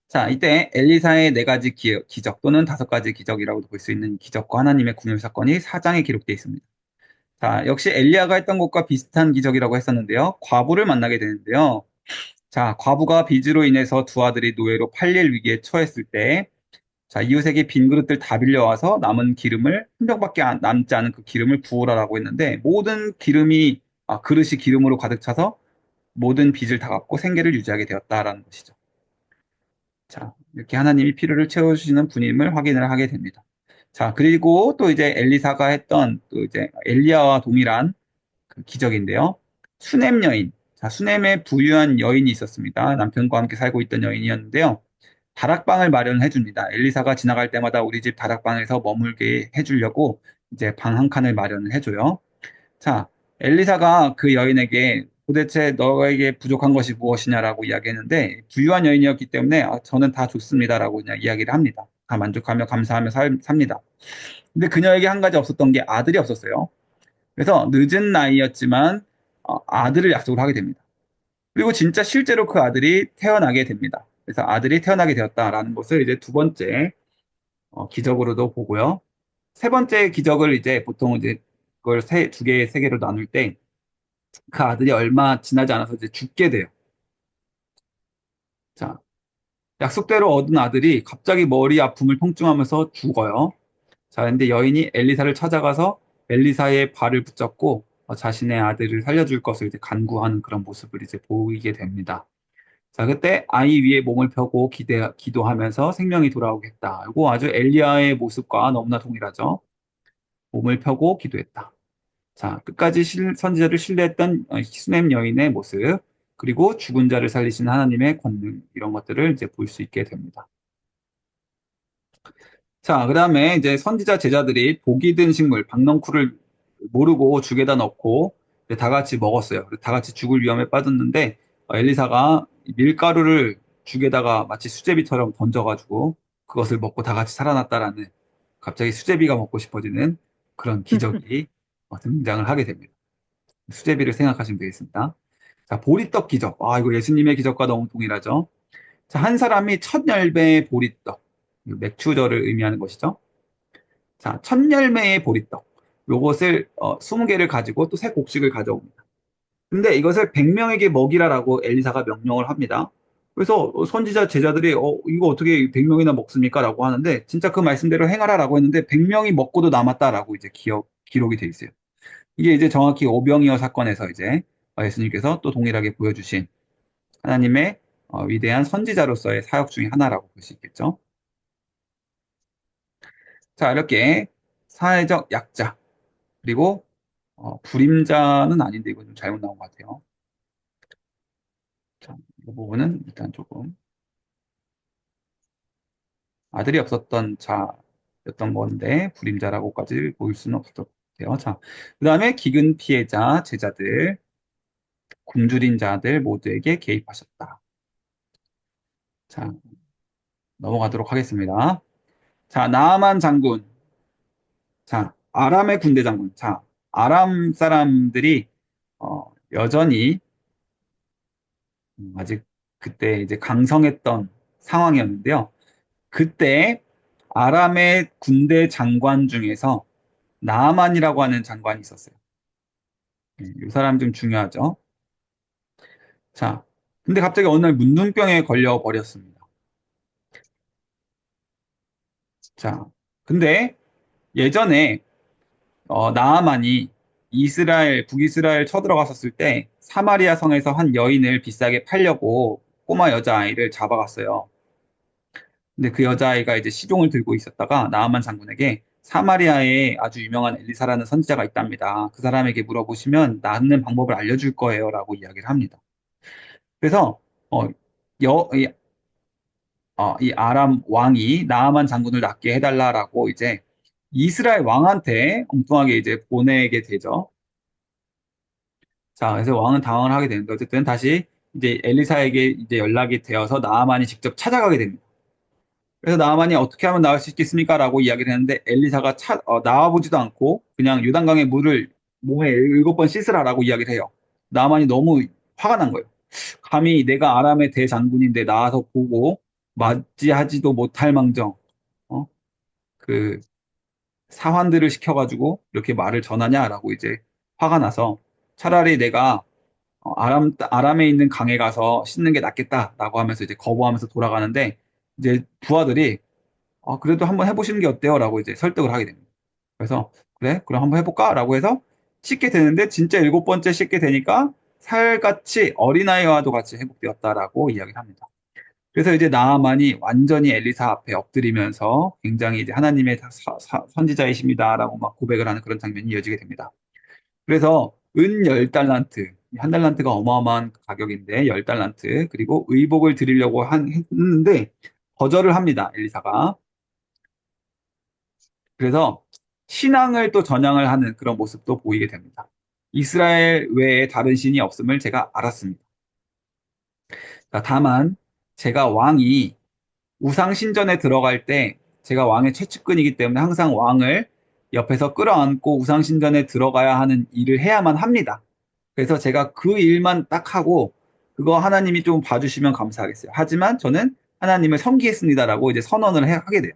A: 자, 이때 엘리사의 네 가지 기적 또는 다섯 가지 기적이라고도 볼 수 있는 기적과 하나님의 궁율 사건이 사장에 기록되어 있습니다. 자, 역시 엘리야가 했던 것과 비슷한 기적이라고 했었는데요. 과부를 만나게 되는데요. 자, 과부가 빚으로 인해서 두 아들이 노예로 팔릴 위기에 처했을 때, 자, 이웃에게 빈 그릇들 다 빌려와서 남은 기름을, 한 병밖에 남지 않은 그 기름을 부으라라고 했는데, 그릇이 기름으로 가득 차서 모든 빚을 다 갚고 생계를 유지하게 되었다라는 것이죠. 자, 이렇게 하나님이 필요를 채워주시는 분임을 확인을 하게 됩니다. 자, 그리고 또 이제 엘리사가 했던 또 이제 엘리야와 동일한 그 기적인데요. 수넴 여인. 자, 수넴에 부유한 여인이 있었습니다. 남편과 함께 살고 있던 여인이었는데요. 다락방을 마련해 줍니다. 엘리사가 지나갈 때마다 우리 집 다락방에서 머물게 해주려고 이제 방 한 칸을 마련을 해줘요. 자, 엘리사가 그 여인에게 도대체 너에게 부족한 것이 무엇이냐라고 이야기했는데 부유한 여인이었기 때문에 저는 다 좋습니다라고 그냥 이야기를 합니다. 다 만족하며 감사하며 삽니다. 근데 그녀에게 한 가지 없었던 게 아들이 없었어요. 그래서 늦은 나이였지만 아들을 약속을 하게 됩니다. 그리고 진짜 실제로 그 아들이 태어나게 됩니다. 그래서 아들이 태어나게 되었다라는 것을 이제 두 번째 기적으로도 보고요. 세 번째 기적을 이제 보통 이제 그걸 두 개의 세계로 나눌 때 그 아들이 얼마 지나지 않아서 이제 죽게 돼요. 자, 약속대로 얻은 아들이 갑자기 머리 아픔을 통증하면서 죽어요. 자, 근데 여인이 엘리사를 찾아가서 엘리사의 발을 붙잡고 자신의 아들을 살려줄 것을 이제 간구하는 그런 모습을 이제 보이게 됩니다. 자, 그때 아이 위에 몸을 펴고 기도하면서 생명이 돌아오겠다. 이거 아주 엘리야의 모습과 너무나 동일하죠. 몸을 펴고 기도했다. 자, 끝까지 선지자를 신뢰했던 수넴 여인의 모습, 그리고 죽은 자를 살리신 하나님의 권능, 이런 것들을 이제 볼 수 있게 됩니다. 자, 그 다음에 이제 선지자 제자들이 복이 든 식물, 박넝쿨을 모르고 죽에다 넣고 이제 다 같이 먹었어요. 다 같이 죽을 위험에 빠졌는데 엘리사가 밀가루를 죽에다가 마치 수제비처럼 던져가지고 그것을 먹고 다 같이 살아났다라는 갑자기 수제비가 먹고 싶어지는 그런 기적이 등장을 하게 됩니다. 수제비를 생각하시면 되겠습니다. 자, 보리떡 기적. 이거 예수님의 기적과 너무 동일하죠. 자, 한 사람이 1000열매의 보리떡, 맥추절을 의미하는 것이죠. 자, 1000열매의 보리떡. 요것을 20개를 가지고 또 새 곡식을 가져옵니다. 근데 이것을 100명에게 먹이라라고 엘리사가 명령을 합니다. 그래서 선지자 제자들이 이거 어떻게 100명이나 먹습니까? 라고 하는데 진짜 그 말씀대로 행하라라고 했는데 100명이 먹고도 남았다라고 이제 기록이 돼 있어요. 이게 이제 정확히 오병이어 사건에서 이제 예수님께서 또 동일하게 보여주신 하나님의 위대한 선지자로서의 사역 중에 하나라고 볼 수 있겠죠. 자, 이렇게 사회적 약자, 그리고 불임자는 아닌데 이거 좀 잘못 나온 것 같아요. 자, 이 부분은 일단 조금 아들이 없었던 자였던 건데 불임자라고까지 보일 수는 없었던 것 같아요. 자, 그 다음에 기근 피해자, 제자들, 굶주린 자들 모두에게 개입하셨다. 자, 넘어가도록 하겠습니다. 자, 나아만 장군. 자, 아람의 군대 장군. 자, 아람 사람들이 여전히 아직 그때 이제 강성했던 상황이었는데요. 그때 아람의 군대 장관 중에서 나아만이라고 하는 장관이 있었어요. 이 사람 좀 중요하죠. 자, 근데 갑자기 어느 날 문둥병에 걸려 버렸습니다. 자, 근데 예전에 나아만이 북이스라엘 쳐들어갔었을 때 사마리아 성에서 한 여인을 비싸게 팔려고 꼬마 여자아이를 잡아갔어요. 근데 그 여자아이가 이제 시종을 들고 있었다가 나아만 장군에게 사마리아에 아주 유명한 엘리사라는 선지자가 있답니다. 그 사람에게 물어보시면 낫는 방법을 알려줄 거예요라고 이야기를 합니다. 그래서 어, 이 아람 왕이 나아만 장군을 낫게 해달라라고 이제 이스라엘 왕한테 엉뚱하게 이제 보내게 되죠. 자, 그래서 왕은 당황을 하게 되는데 어쨌든 다시 이제 엘리사에게 이제 연락이 되어서 나아만이 직접 찾아가게 됩니다. 그래서 나아만이 어떻게 하면 나을 수 있겠습니까? 라고 이야기를 했는데 엘리사가 나와보지도 않고 그냥 요단강의 물을 몸에 7번 씻으라라고 이야기를 해요. 나아만이 너무 화가 난 거예요. 감히 내가 아람의 대장군인데 나와서 보고 맞이하지도 못할 망정, 어? 그 사환들을 시켜가지고 이렇게 말을 전하냐라고 이제 화가 나서 차라리 내가 아람에 있는 강에 가서 씻는 게 낫겠다라고 하면서 이제 거부하면서 돌아가는데 이제 부하들이 그래도 한번 해보시는 게 어때요? 라고 이제 설득을 하게 됩니다. 그래서 그래, 그럼 한번 해볼까? 라고 해서 씻게 되는데 진짜 7번째 씻게 되니까 살같이 어린아이와도 같이 회복되었다라고 이야기를 합니다. 그래서 이제 나아만이 완전히 엘리사 앞에 엎드리면서 굉장히 이제 하나님의 선지자이십니다라고 막 고백을 하는 그런 장면이 이어지게 됩니다. 그래서 은 10달란트, 한 달란트가 어마어마한 가격인데 10달란트, 그리고 의복을 드리려고 했는데 거절을 합니다. 엘리사가. 그래서 신앙을 또 전향을 하는 그런 모습도 보이게 됩니다. 이스라엘 외에 다른 신이 없음을 제가 알았습니다. 다만 제가 왕이 우상 신전에 들어갈 때 제가 왕의 최측근이기 때문에 항상 왕을 옆에서 끌어안고 우상 신전에 들어가야 하는 일을 해야만 합니다. 그래서 제가 그 일만 딱 하고 그거 하나님이 좀 봐주시면 감사하겠어요. 하지만 저는 하나님을 섬기겠습니다라고 이제 선언을 하게 돼요.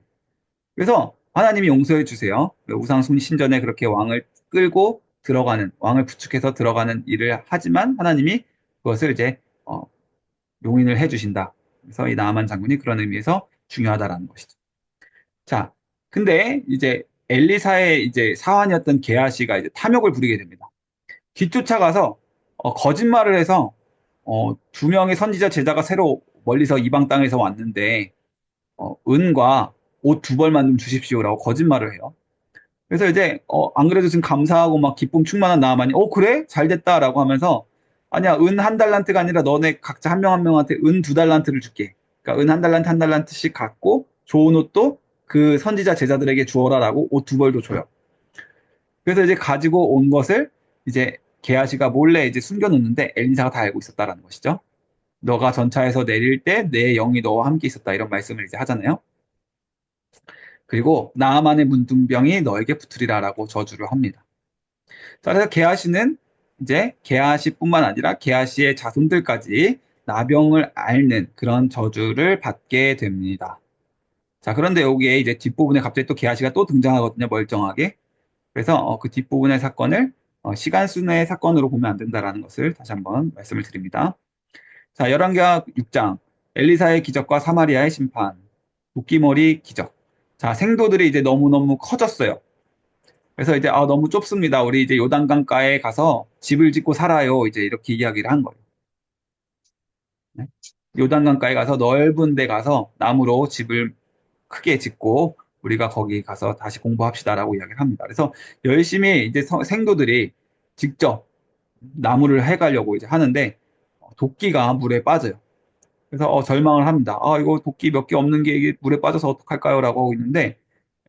A: 그래서 하나님이 용서해 주세요. 우상 신전에 그렇게 왕을 끌고 들어가는, 왕을 부축해서 들어가는 일을 하지만 하나님이 그것을 이제 용인을 해 주신다. 그래서 이 나아만 장군이 그런 의미에서 중요하다라는 것이죠. 자, 근데 이제 엘리사의 이제 사환이었던 게하시가 이제 탐욕을 부리게 됩니다. 뒤쫓아가서 거짓말을 해서 두 명의 선지자 제자가 새로 멀리서 이방 땅에서 왔는데 은과 옷 두 벌만 좀 주십시오라고 거짓말을 해요. 그래서 이제 안 그래도 지금 감사하고 막 기쁨 충만한 나아만이 그래? 잘 됐다라고 하면서 아니야 은 한 달란트가 아니라 너네 각자 한 명 한 명한테 은 두 달란트를 줄게. 그러니까 은 한 달란트씩 갖고 좋은 옷도 그 선지자 제자들에게 주어라라고 옷 두 벌도 줘요. 그래서 이제 가지고 온 것을 이제 게하시가 몰래 이제 숨겨놓는데 엘리사가 다 알고 있었다라는 것이죠. 너가 전차에서 내릴 때 내 영이 너와 함께 있었다 이런 말씀을 이제 하잖아요. 그리고 나아만의 문둥병이 너에게 붙으리라라고 저주를 합니다. 자, 그래서 게하시는 이제 게하시뿐만 아니라 게하시의 자손들까지 나병을 앓는 그런 저주를 받게 됩니다. 자, 그런데 여기에 이제 뒷부분에 갑자기 또 게하시가 또 등장하거든요, 멀쩡하게. 그래서 그 뒷부분의 사건을 시간순의 사건으로 보면 안 된다라는 것을 다시 한번 말씀을 드립니다. 자, 열왕기하 6장 엘리사의 기적과 사마리아의 심판, 도끼머리 기적. 자, 생도들이 이제 너무너무 커졌어요. 그래서 이제 너무 좁습니다. 우리 이제 요단강가에 가서 집을 짓고 살아요. 이제 이렇게 이야기를 한 거예요. 네? 요단강가에 가서 넓은 데 가서 나무로 집을 크게 짓고 우리가 거기 가서 다시 공부합시다라고 이야기를 합니다. 그래서 열심히 이제 생도들이 직접 나무를 해가려고 이제 하는데 도끼가 물에 빠져요. 그래서 절망을 합니다. 이거 도끼 몇 개 없는 게 이게 물에 빠져서 어떡할까요? 라고 하고 있는데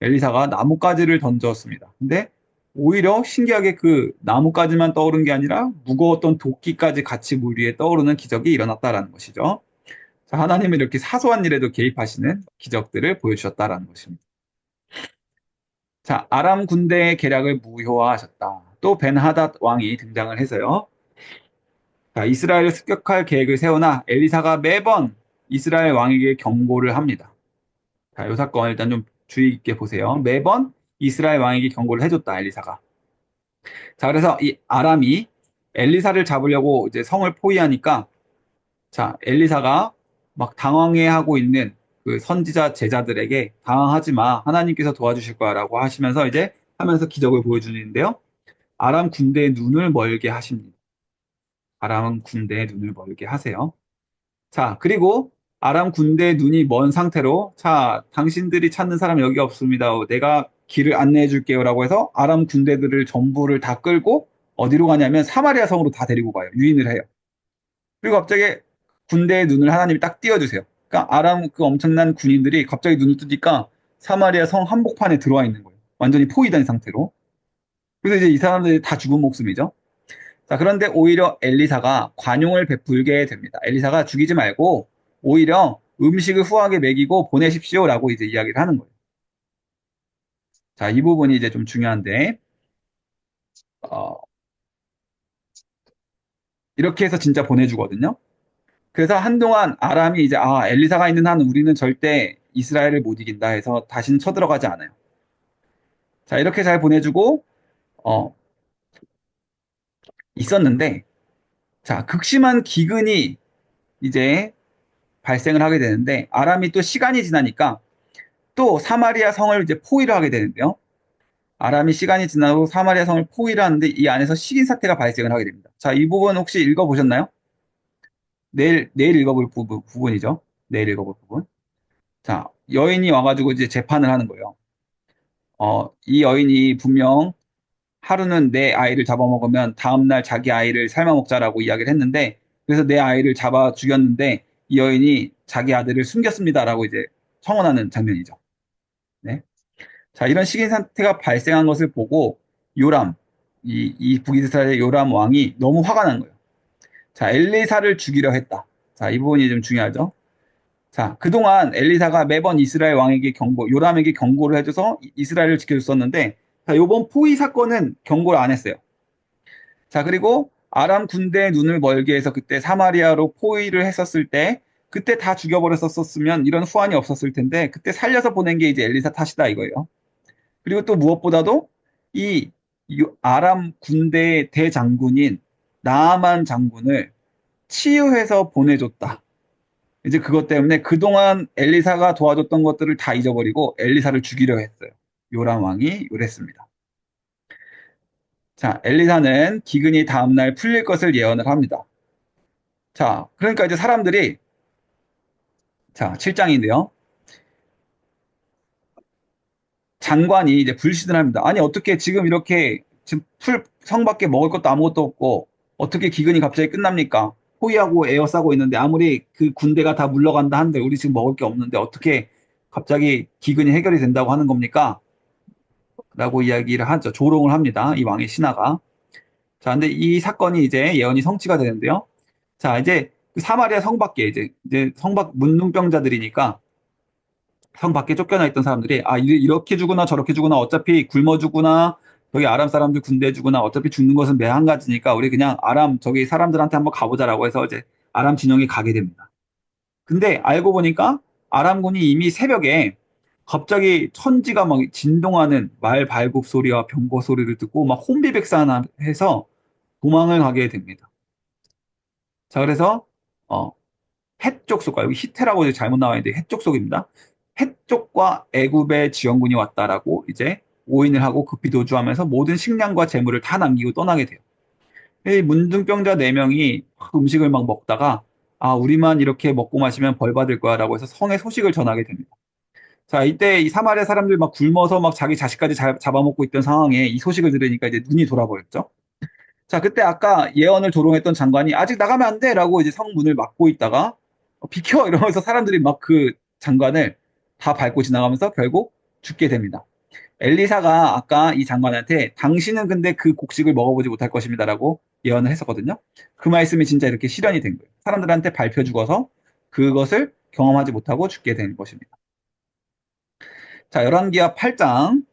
A: 엘리사가 나뭇가지를 던졌습니다. 근데 오히려 신기하게 그 나뭇가지만 떠오른 게 아니라 무거웠던 도끼까지 같이 물 위에 떠오르는 기적이 일어났다라는 것이죠. 자, 하나님은 이렇게 사소한 일에도 개입하시는 기적들을 보여주셨다라는 것입니다. 자, 아람 군대의 계략을 무효화하셨다. 또 벤하닷 왕이 등장을 해서요. 자, 이스라엘을 습격할 계획을 세우나 엘리사가 매번 이스라엘 왕에게 경고를 합니다. 자, 이 사건 일단 좀 주의 깊게 보세요. 매번 이스라엘 왕에게 경고를 해줬다, 엘리사가. 자, 그래서 이 아람이 엘리사를 잡으려고 이제 성을 포위하니까, 자, 엘리사가 막 당황해하고 있는 그 선지자 제자들에게 당황하지 마. 하나님께서 도와주실 거야라고 하시면서 이제 하면서 기적을 보여주는데요. 아람 군대의 눈을 멀게 하십니다. 아람 군대의 눈을 멀게 하세요. 자, 그리고 아람 군대의 눈이 먼 상태로 자, 당신들이 찾는 사람 여기 없습니다. 내가 길을 안내해 줄게요라고 해서 아람 군대들을 전부를 다 끌고 어디로 가냐면 사마리아 성으로 다 데리고 가요. 유인을 해요. 그리고 갑자기 군대의 눈을 하나님이 딱 띄워주세요. 그러니까 아람 그 엄청난 군인들이 갑자기 눈을 뜨니까 사마리아 성 한복판에 들어와 있는 거예요. 완전히 포위된 상태로. 그래서 이제 이 사람들이 다 죽은 목숨이죠. 자, 그런데 오히려 엘리사가 관용을 베풀게 됩니다. 엘리사가 죽이지 말고 오히려 음식을 후하게 먹이고 보내십시오라고 이제 이야기를 하는 거예요. 자, 이 부분이 이제 좀 중요한데, 어, 이렇게 해서 진짜 보내주거든요. 그래서 한동안 아람이 이제, 엘리사가 있는 한 우리는 절대 이스라엘을 못 이긴다 해서 다시는 쳐들어가지 않아요. 자, 이렇게 잘 보내주고, 어, 있었는데, 자, 극심한 기근이 이제 발생을 하게 되는데, 아람이 또 시간이 지나니까 또 사마리아 성을 이제 포위를 하게 되는데요. 아람이 시간이 지나고 사마리아 성을 포위를 하는데 이 안에서 식인 사태가 발생을 하게 됩니다. 자, 이 부분 혹시 읽어보셨나요? 내일 읽어볼 부분이죠. 내일 읽어볼 부분. 자, 여인이 와가지고 이제 재판을 하는 거예요. 이 여인이 분명 하루는 내 아이를 잡아먹으면 다음날 자기 아이를 삶아먹자라고 이야기를 했는데 그래서 내 아이를 잡아 죽였는데 이 여인이 자기 아들을 숨겼습니다라고 이제 청원하는 장면이죠. 네. 자, 이런 시기 상태가 발생한 것을 보고 요람, 이 북이스라엘의 요람 왕이 너무 화가 난 거예요. 자, 엘리사를 죽이려 했다. 자, 이 부분이 좀 중요하죠. 자, 그동안 엘리사가 매번 이스라엘 왕에게 요람에게 경고를 해줘서 이스라엘을 지켜줬었는데, 자, 요번 포위 사건은 경고를 안 했어요. 자, 그리고 아람 군대의 눈을 멀게 해서 그때 사마리아로 포위를 했었을 때, 그때 다 죽여버렸었으면 이런 후환이 없었을 텐데, 그때 살려서 보낸 게 이제 엘리사 탓이다 이거예요. 그리고 또 무엇보다도 이 아람 군대의 대장군인 나아만 장군을 치유해서 보내줬다. 이제 그것 때문에 그동안 엘리사가 도와줬던 것들을 다 잊어버리고 엘리사를 죽이려 했어요. 요람 왕이 요랬습니다. 자, 엘리사는 기근이 다음날 풀릴 것을 예언을 합니다. 자, 그러니까 이제 사람들이, 자, 7장인데요. 장관이 이제 불신을 합니다. 아니, 어떻게 지금 이렇게 지금 성밖에 먹을 것도 아무것도 없고 어떻게 기근이 갑자기 끝납니까? 호위하고 에워싸고 있는데 아무리 그 군대가 다 물러간다 한들 우리 지금 먹을 게 없는데 어떻게 갑자기 기근이 해결이 된다고 하는 겁니까? 라고 이야기를 하죠. 조롱을 합니다. 이 왕의 신하가. 자, 근데 이 사건이 이제 예언이 성취가 되는데요. 자, 이제 그 사마리아 성 밖에 이제 성 밖 문둥병자들이니까 성 밖에 쫓겨나 있던 사람들이 아 이렇게 죽으나 저렇게 죽으나 어차피 굶어 죽으나 저기 아람 사람들 군대 죽으나 어차피 죽는 것은 매 한 가지니까 우리 그냥 아람 저기 사람들한테 한번 가보자라고 해서 이제 아람 진영에 가게 됩니다. 근데 알고 보니까 아람군이 이미 새벽에 갑자기 천지가 막 진동하는 말 발굽 소리와 병거 소리를 듣고 막 혼비백산해서 도망을 가게 됩니다. 자, 그래서 어, 해쪽 속과 여기 히테라고 이제 잘못 나와 있는데 해쪽 속입니다. 해쪽과 애굽의 지원군이 왔다라고 이제 오인을 하고 급히 도주하면서 모든 식량과 재물을 다 남기고 떠나게 돼요. 이 문둥병자 4명이 음식을 막 먹다가 아 우리만 이렇게 먹고 마시면 벌 받을 거야라고 해서 성의 소식을 전하게 됩니다. 자 이때 이 사마리아 사람들 막 굶어서 막 자기 자식까지 잡아먹고 있던 상황에 이 소식을 들으니까 이제 눈이 돌아버렸죠. 자, 그때 아까 예언을 조롱했던 장관이 아직 나가면 안 돼라고 이제 성문을 막고 있다가 비켜 이러면서 사람들이 막 그 장관을 다 밟고 지나가면서 결국 죽게 됩니다. 엘리사가 아까 이 장관한테 당신은 근데 그 곡식을 먹어보지 못할 것입니다라고 예언을 했었거든요. 그 말씀이 진짜 이렇게 실현이 된 거예요. 사람들한테 밟혀 죽어서 그것을 경험하지 못하고 죽게 된 것입니다. 자, 열왕기하 8장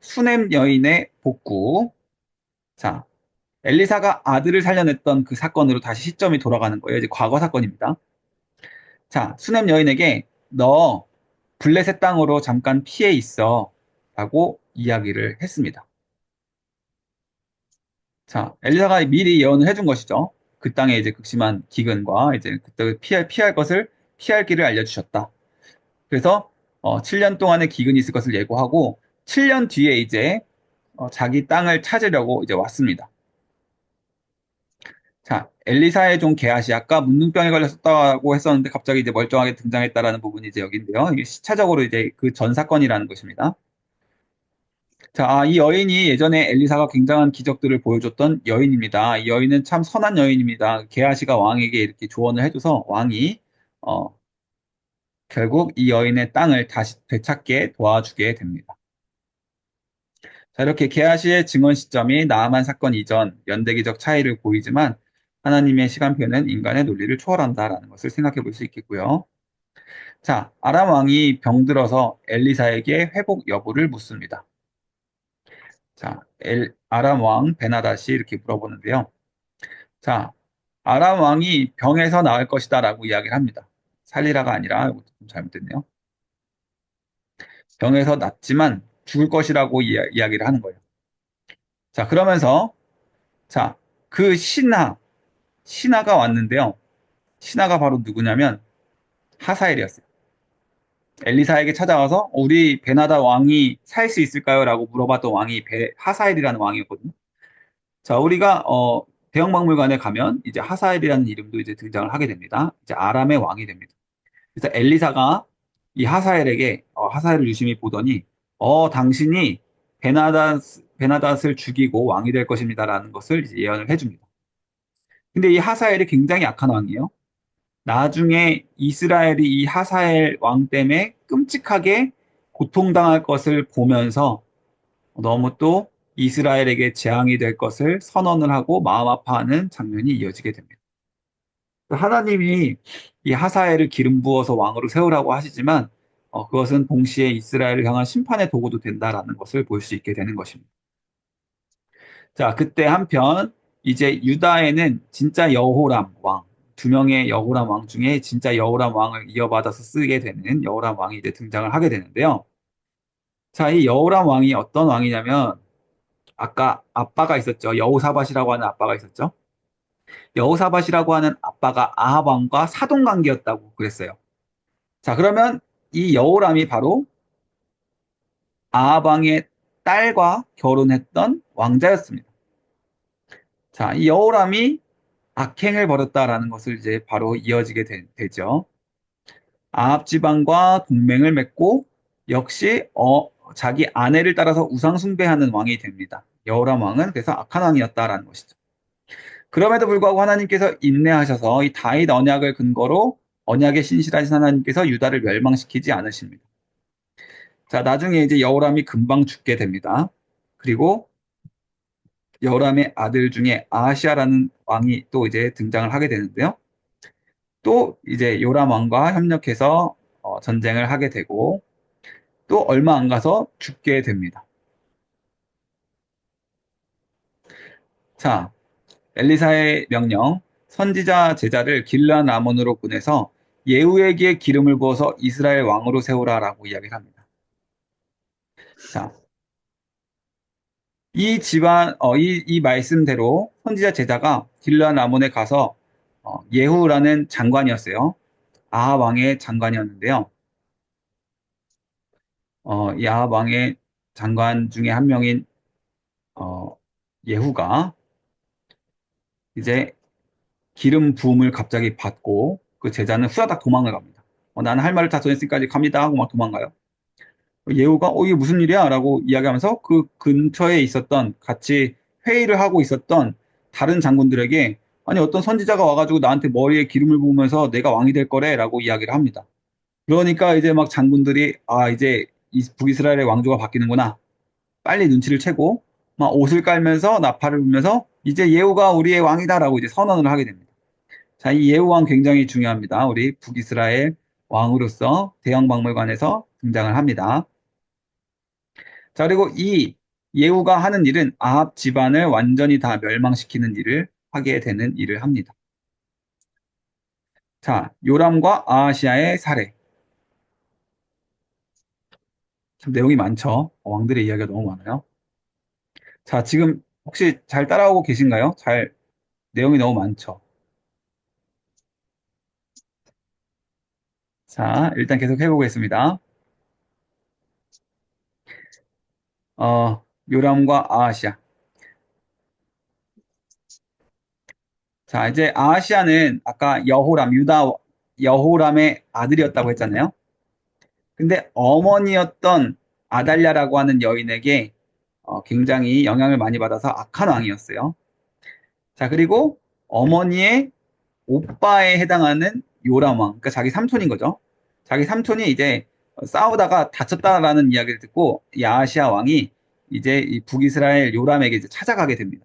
A: 수넴 여인의 복구. 자, 엘리사가 아들을 살려냈던 그 사건으로 다시 시점이 돌아가는 거예요. 이제 과거 사건입니다. 자, 수넴 여인에게 너 블레셋 땅으로 잠깐 피해 있어 라고 이야기를 했습니다. 자, 엘리사가 미리 예언을 해준 것이죠. 그 땅에 이제 극심한 기근과 이제 그때 피할 것을 피할 길을 알려주셨다. 그래서 7년 동안의 기근이 있을 것을 예고하고 7년 뒤에 이제 자기 땅을 찾으려고 이제 왔습니다. 자, 엘리사의 종 게하시 아까 문둥병에 걸렸었다고 했었는데 갑자기 이제 멀쩡하게 등장했다라는 부분이 이제 여기인데요. 이게 시차적으로 이제 그 전 사건이라는 것입니다. 자, 이 여인이 예전에 엘리사가 굉장한 기적들을 보여줬던 여인입니다. 이 여인은 참 선한 여인입니다. 게하시가 왕에게 이렇게 조언을 해줘서 왕이 어, 결국 이 여인의 땅을 다시 되찾게 도와주게 됩니다. 자, 이렇게 게하시의 증언 시점이 나아만 사건 이전 연대기적 차이를 보이지만 하나님의 시간표는 인간의 논리를 초월한다라는 것을 생각해 볼 수 있겠고요. 자, 아람 왕이 병들어서 엘리사에게 회복 여부를 묻습니다. 자, 아람 왕 베나다시 이렇게 물어보는데요. 자, 아람 왕이 병에서 나을 것이다라고 이야기를 합니다. 살리라가 아니라 이것도 좀 잘못됐네요. 병에서 낫지만 죽을 것이라고 이야기를 하는 거예요. 자, 그러면서 자, 그 신하가 왔는데요. 신하가 바로 누구냐면 하사엘이었어요. 엘리사에게 찾아와서 우리 베나다 왕이 살 수 있을까요? 라고 물어봤던 왕이 하사엘이라는 왕이었거든요. 자, 우리가 대형박물관에 가면 이제 하사엘이라는 이름도 이제 등장을 하게 됩니다. 이제 아람의 왕이 됩니다. 그래서 엘리사가 이 하사엘에게 하사엘을 유심히 보더니 당신이 베나닷을 죽이고 왕이 될 것입니다라는 것을 이제 예언을 해줍니다. 근데 이 하사엘이 굉장히 약한 왕이에요. 나중에 이스라엘이 이 하사엘 왕 때문에 끔찍하게 고통당할 것을 보면서 너무 또 이스라엘에게 재앙이 될 것을 선언을 하고 마음 아파하는 장면이 이어지게 됩니다. 하나님이 이 하사엘을 기름 부어서 왕으로 세우라고 하시지만 그것은 동시에 이스라엘을 향한 심판의 도구도 된다라는 것을 볼 수 있게 되는 것입니다. 자, 그때 한편 이제 유다에는 진짜 여호람 왕, 두 명의 여호람 왕 중에 진짜 여호람 왕을 이어받아서 쓰게 되는 여호람 왕이 이제 등장을 하게 되는데요. 자, 이 여호람 왕이 어떤 왕이냐면 아까 아빠가 있었죠. 여호사밧이라고 하는 아빠가 있었죠. 여호사밧이라고 하는 아빠가 아합 왕과 사돈 관계였다고 그랬어요. 자, 그러면 이 여호람이 바로 아합 왕의 딸과 결혼했던 왕자였습니다. 자, 이 여호람이 악행을 벌였다라는 것을 이제 바로 이어지게 되죠. 아합 지방과 동맹을 맺고 역시 자기 아내를 따라서 우상 숭배하는 왕이 됩니다. 여호람 왕은 그래서 악한 왕이었다라는 것이죠. 그럼에도 불구하고 하나님께서 인내하셔서 이 다윗 언약을 근거로 언약에 신실하신 하나님께서 유다를 멸망시키지 않으십니다. 자, 나중에 이제 여호람이 금방 죽게 됩니다. 그리고 여호람의 아들 중에 아하시아라는 왕이 또 이제 등장을 하게 되는데요. 또 이제 요람 왕과 협력해서 전쟁을 하게 되고 또 얼마 안 가서 죽게 됩니다. 자, 엘리사의 명령, 선지자 제자를 길르앗 아몬으로 보내서 예후에게 기름을 부어서 이스라엘 왕으로 세우라라고 이야기를 합니다. 자, 이 말씀대로 선지자 제자가 길르앗 아몬에 가서 예후라는 장관이었어요. 아합 왕의 장관이었는데요. 이 아합 왕의 장관 중에 한 명인 어, 예후가 이제 기름 부음을 갑자기 받고 그 제자는 후다닥 도망을 갑니다. 나는 할 말을 다 전했으니까 이제 갑니다 하고 막 도망가요. 예후가 이게 무슨 일이야? 라고 이야기하면서 그 근처에 있었던 같이 회의를 하고 있었던 다른 장군들에게 아니 어떤 선지자가 와가지고 나한테 머리에 기름을 부으면서 내가 왕이 될 거래 라고 이야기를 합니다. 그러니까 이제 막 장군들이 이제 북이스라엘의 왕조가 바뀌는구나. 빨리 눈치를 채고 막 옷을 깔면서 나팔을 불면서 이제 예후가 우리의 왕이다라고 이제 선언을 하게 됩니다. 자, 이 예후 왕 굉장히 중요합니다. 우리 북이스라엘 왕으로서 대형 박물관에서 등장을 합니다. 자, 그리고 이 예후가 하는 일은 아합 집안을 완전히 다 멸망시키는 일을 하게 되는 일을 합니다. 자, 요람과 아하시아의 사례. 참 내용이 많죠. 왕들의 이야기가 너무 많아요. 자, 지금 혹시 잘 따라오고 계신가요? 내용이 너무 많죠. 자, 일단 계속 해보겠습니다. 요람과 아하시아. 자, 이제 아하시아는 아까 유다 여호람의 아들이었다고 했잖아요. 근데 어머니였던 아달랴라고 하는 여인에게 굉장히 영향을 많이 받아서 악한 왕이었어요. 자, 그리고 어머니의 오빠에 해당하는 요람 왕, 그러니까 자기 삼촌인 거죠. 자기 삼촌이 이제 싸우다가 다쳤다라는 이야기를 듣고 이 아하시아 왕이 이제 이 북이스라엘 요람에게 이제 찾아가게 됩니다.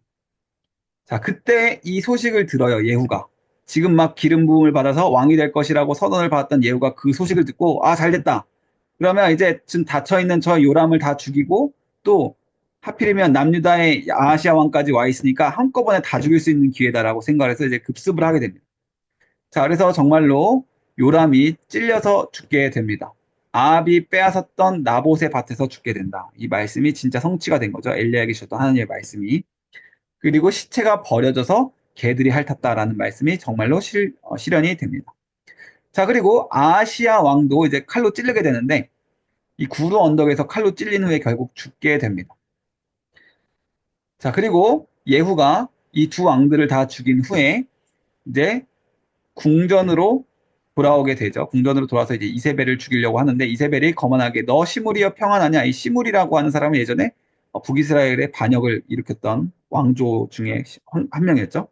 A: 자, 그때 이 소식을 들어요, 예후가. 지금 막 기름 부음을 받아서 왕이 될 것이라고 선언을 받았던 예후가 그 소식을 듣고, 잘 됐다. 그러면 이제 지금 닫혀있는 저 요람을 다 죽이고, 또 하필이면 남유다의 아하시아 왕까지 와 있으니까 한꺼번에 다 죽일 수 있는 기회다라고 생각을 해서 이제 급습을 하게 됩니다. 자, 그래서 정말로 요람이 찔려서 죽게 됩니다. 아합이 빼앗았던 나봇의 밭에서 죽게 된다. 이 말씀이 진짜 성취가 된 거죠. 엘리야에게 주셨던 하나님의 말씀이. 그리고 시체가 버려져서 개들이 핥았다라는 말씀이 정말로 실현이 됩니다. 자, 그리고 아시아 왕도 이제 칼로 찔리게 되는데 이 구루 언덕에서 칼로 찔린 후에 결국 죽게 됩니다. 자, 그리고 예후가 이 두 왕들을 다 죽인 후에 이제 궁전으로 돌아오게 되죠. 궁전으로 돌아와서 이제 이세벨을 죽이려고 하는데 이세벨이 거만하게 너 시므리여 평안하냐? 이 시므리라고 하는 사람은 예전에 북이스라엘의 반역을 일으켰던 왕조 중에 한 명이었죠.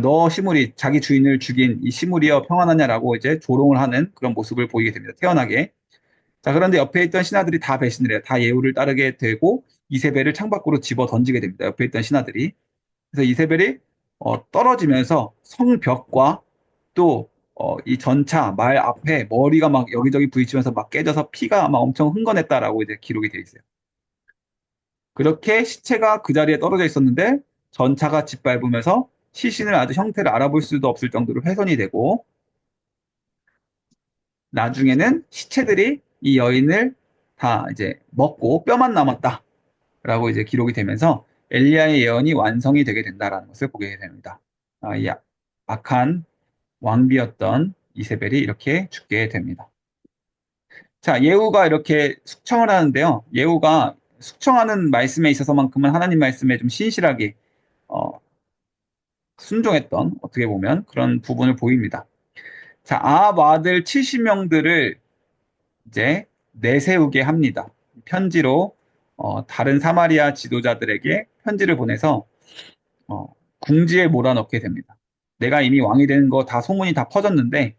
A: 너 시므리 자기 주인을 죽인 이 시므리여 평안하냐라고 이제 조롱을 하는 그런 모습을 보이게 됩니다. 태연하게. 자, 그런데 옆에 있던 신하들이 다 배신을 해요. 다 예후를 따르게 되고 이세벨을 창밖으로 집어 던지게 됩니다. 옆에 있던 신하들이. 그래서 이세벨이 떨어지면서 성벽과 또 이 전차 말 앞에 머리가 막 여기저기 부딪히면서 막 깨져서 피가 막 엄청 흥건했다라고 이제 기록이 돼 있어요. 그렇게 시체가 그 자리에 떨어져 있었는데 전차가 짓밟으면서 시신을 아주 형태를 알아볼 수도 없을 정도로 훼손이 되고 나중에는 시체들이 이 여인을 다 이제 먹고 뼈만 남았다라고 이제 기록이 되면서 엘리야의 예언이 완성이 되게 된다라는 것을 보게 됩니다. 이 악한 왕비였던 이세벨이 이렇게 죽게 됩니다. 자, 예후가 이렇게 숙청을 하는데요. 예후가 숙청하는 말씀에 있어서만큼은 하나님 말씀에 좀 신실하게 어, 순종했던 어떻게 보면 그런 부분을 보입니다. 자, 아합 아들 70명들을 이제 내세우게 합니다. 편지로 다른 사마리아 지도자들에게 편지를 보내서 어, 궁지에 몰아넣게 됩니다. 내가 이미 왕이 되는 거 다 소문이 다 퍼졌는데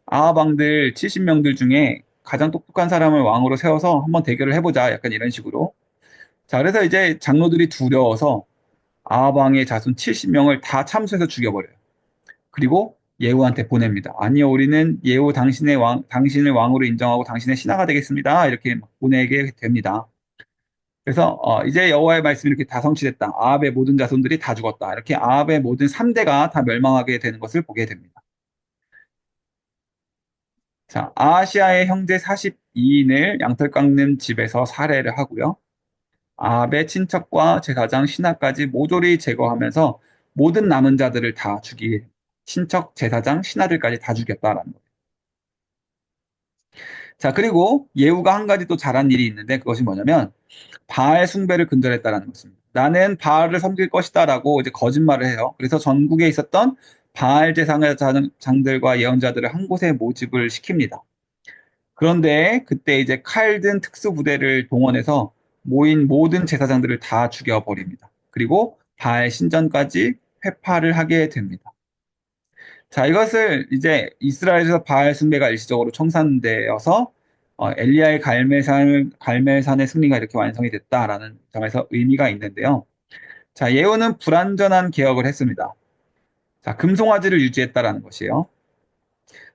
A: 아합 왕들 70명들 중에 가장 똑똑한 사람을 왕으로 세워서 한번 대결을 해보자. 약간 이런 식으로. 자, 그래서 이제 장로들이 두려워서 아합 왕의 자손 70명을 다 참수해서 죽여버려요. 그리고 예후한테 보냅니다. 아니요, 우리는 예후 당신을 왕으로 인정하고 당신의 신하가 되겠습니다. 이렇게 막 보내게 됩니다. 그래서 이제 여호와의 말씀이 이렇게 다 성취됐다. 아합의 모든 자손들이 다 죽었다. 이렇게 아합의 모든 3대가 다 멸망하게 되는 것을 보게 됩니다. 자, 아하시아의 형제 42인을 양털 깎는 집에서 살해를 하고요. 아합의 친척과 제사장 신하까지 모조리 제거하면서 모든 남은 자들을 다 죽이 친척, 제사장, 신하들까지 다 죽였다라는 거예요. 자, 그리고 예후가 한 가지 또 잘한 일이 있는데 그것이 뭐냐면 바알 숭배를 근절했다라는 것입니다. 나는 바알을 섬길 것이다라고 이제 거짓말을 해요. 그래서 전국에 있었던 바알 제사장들과 예언자들을 한 곳에 모집을 시킵니다. 그런데 그때 이제 칼든 특수부대를 동원해서 모인 모든 제사장들을 다 죽여버립니다. 그리고 바알 신전까지 회파를 하게 됩니다. 자, 이것을 이제 이스라엘에서 바알 숭배가 일시적으로 청산되어서 엘리야의 갈멜산의 승리가 이렇게 완성이 됐다라는 점에서 의미가 있는데요. 자, 예후는 불완전한 개혁을 했습니다. 자, 금송아지를 유지했다라는 것이에요.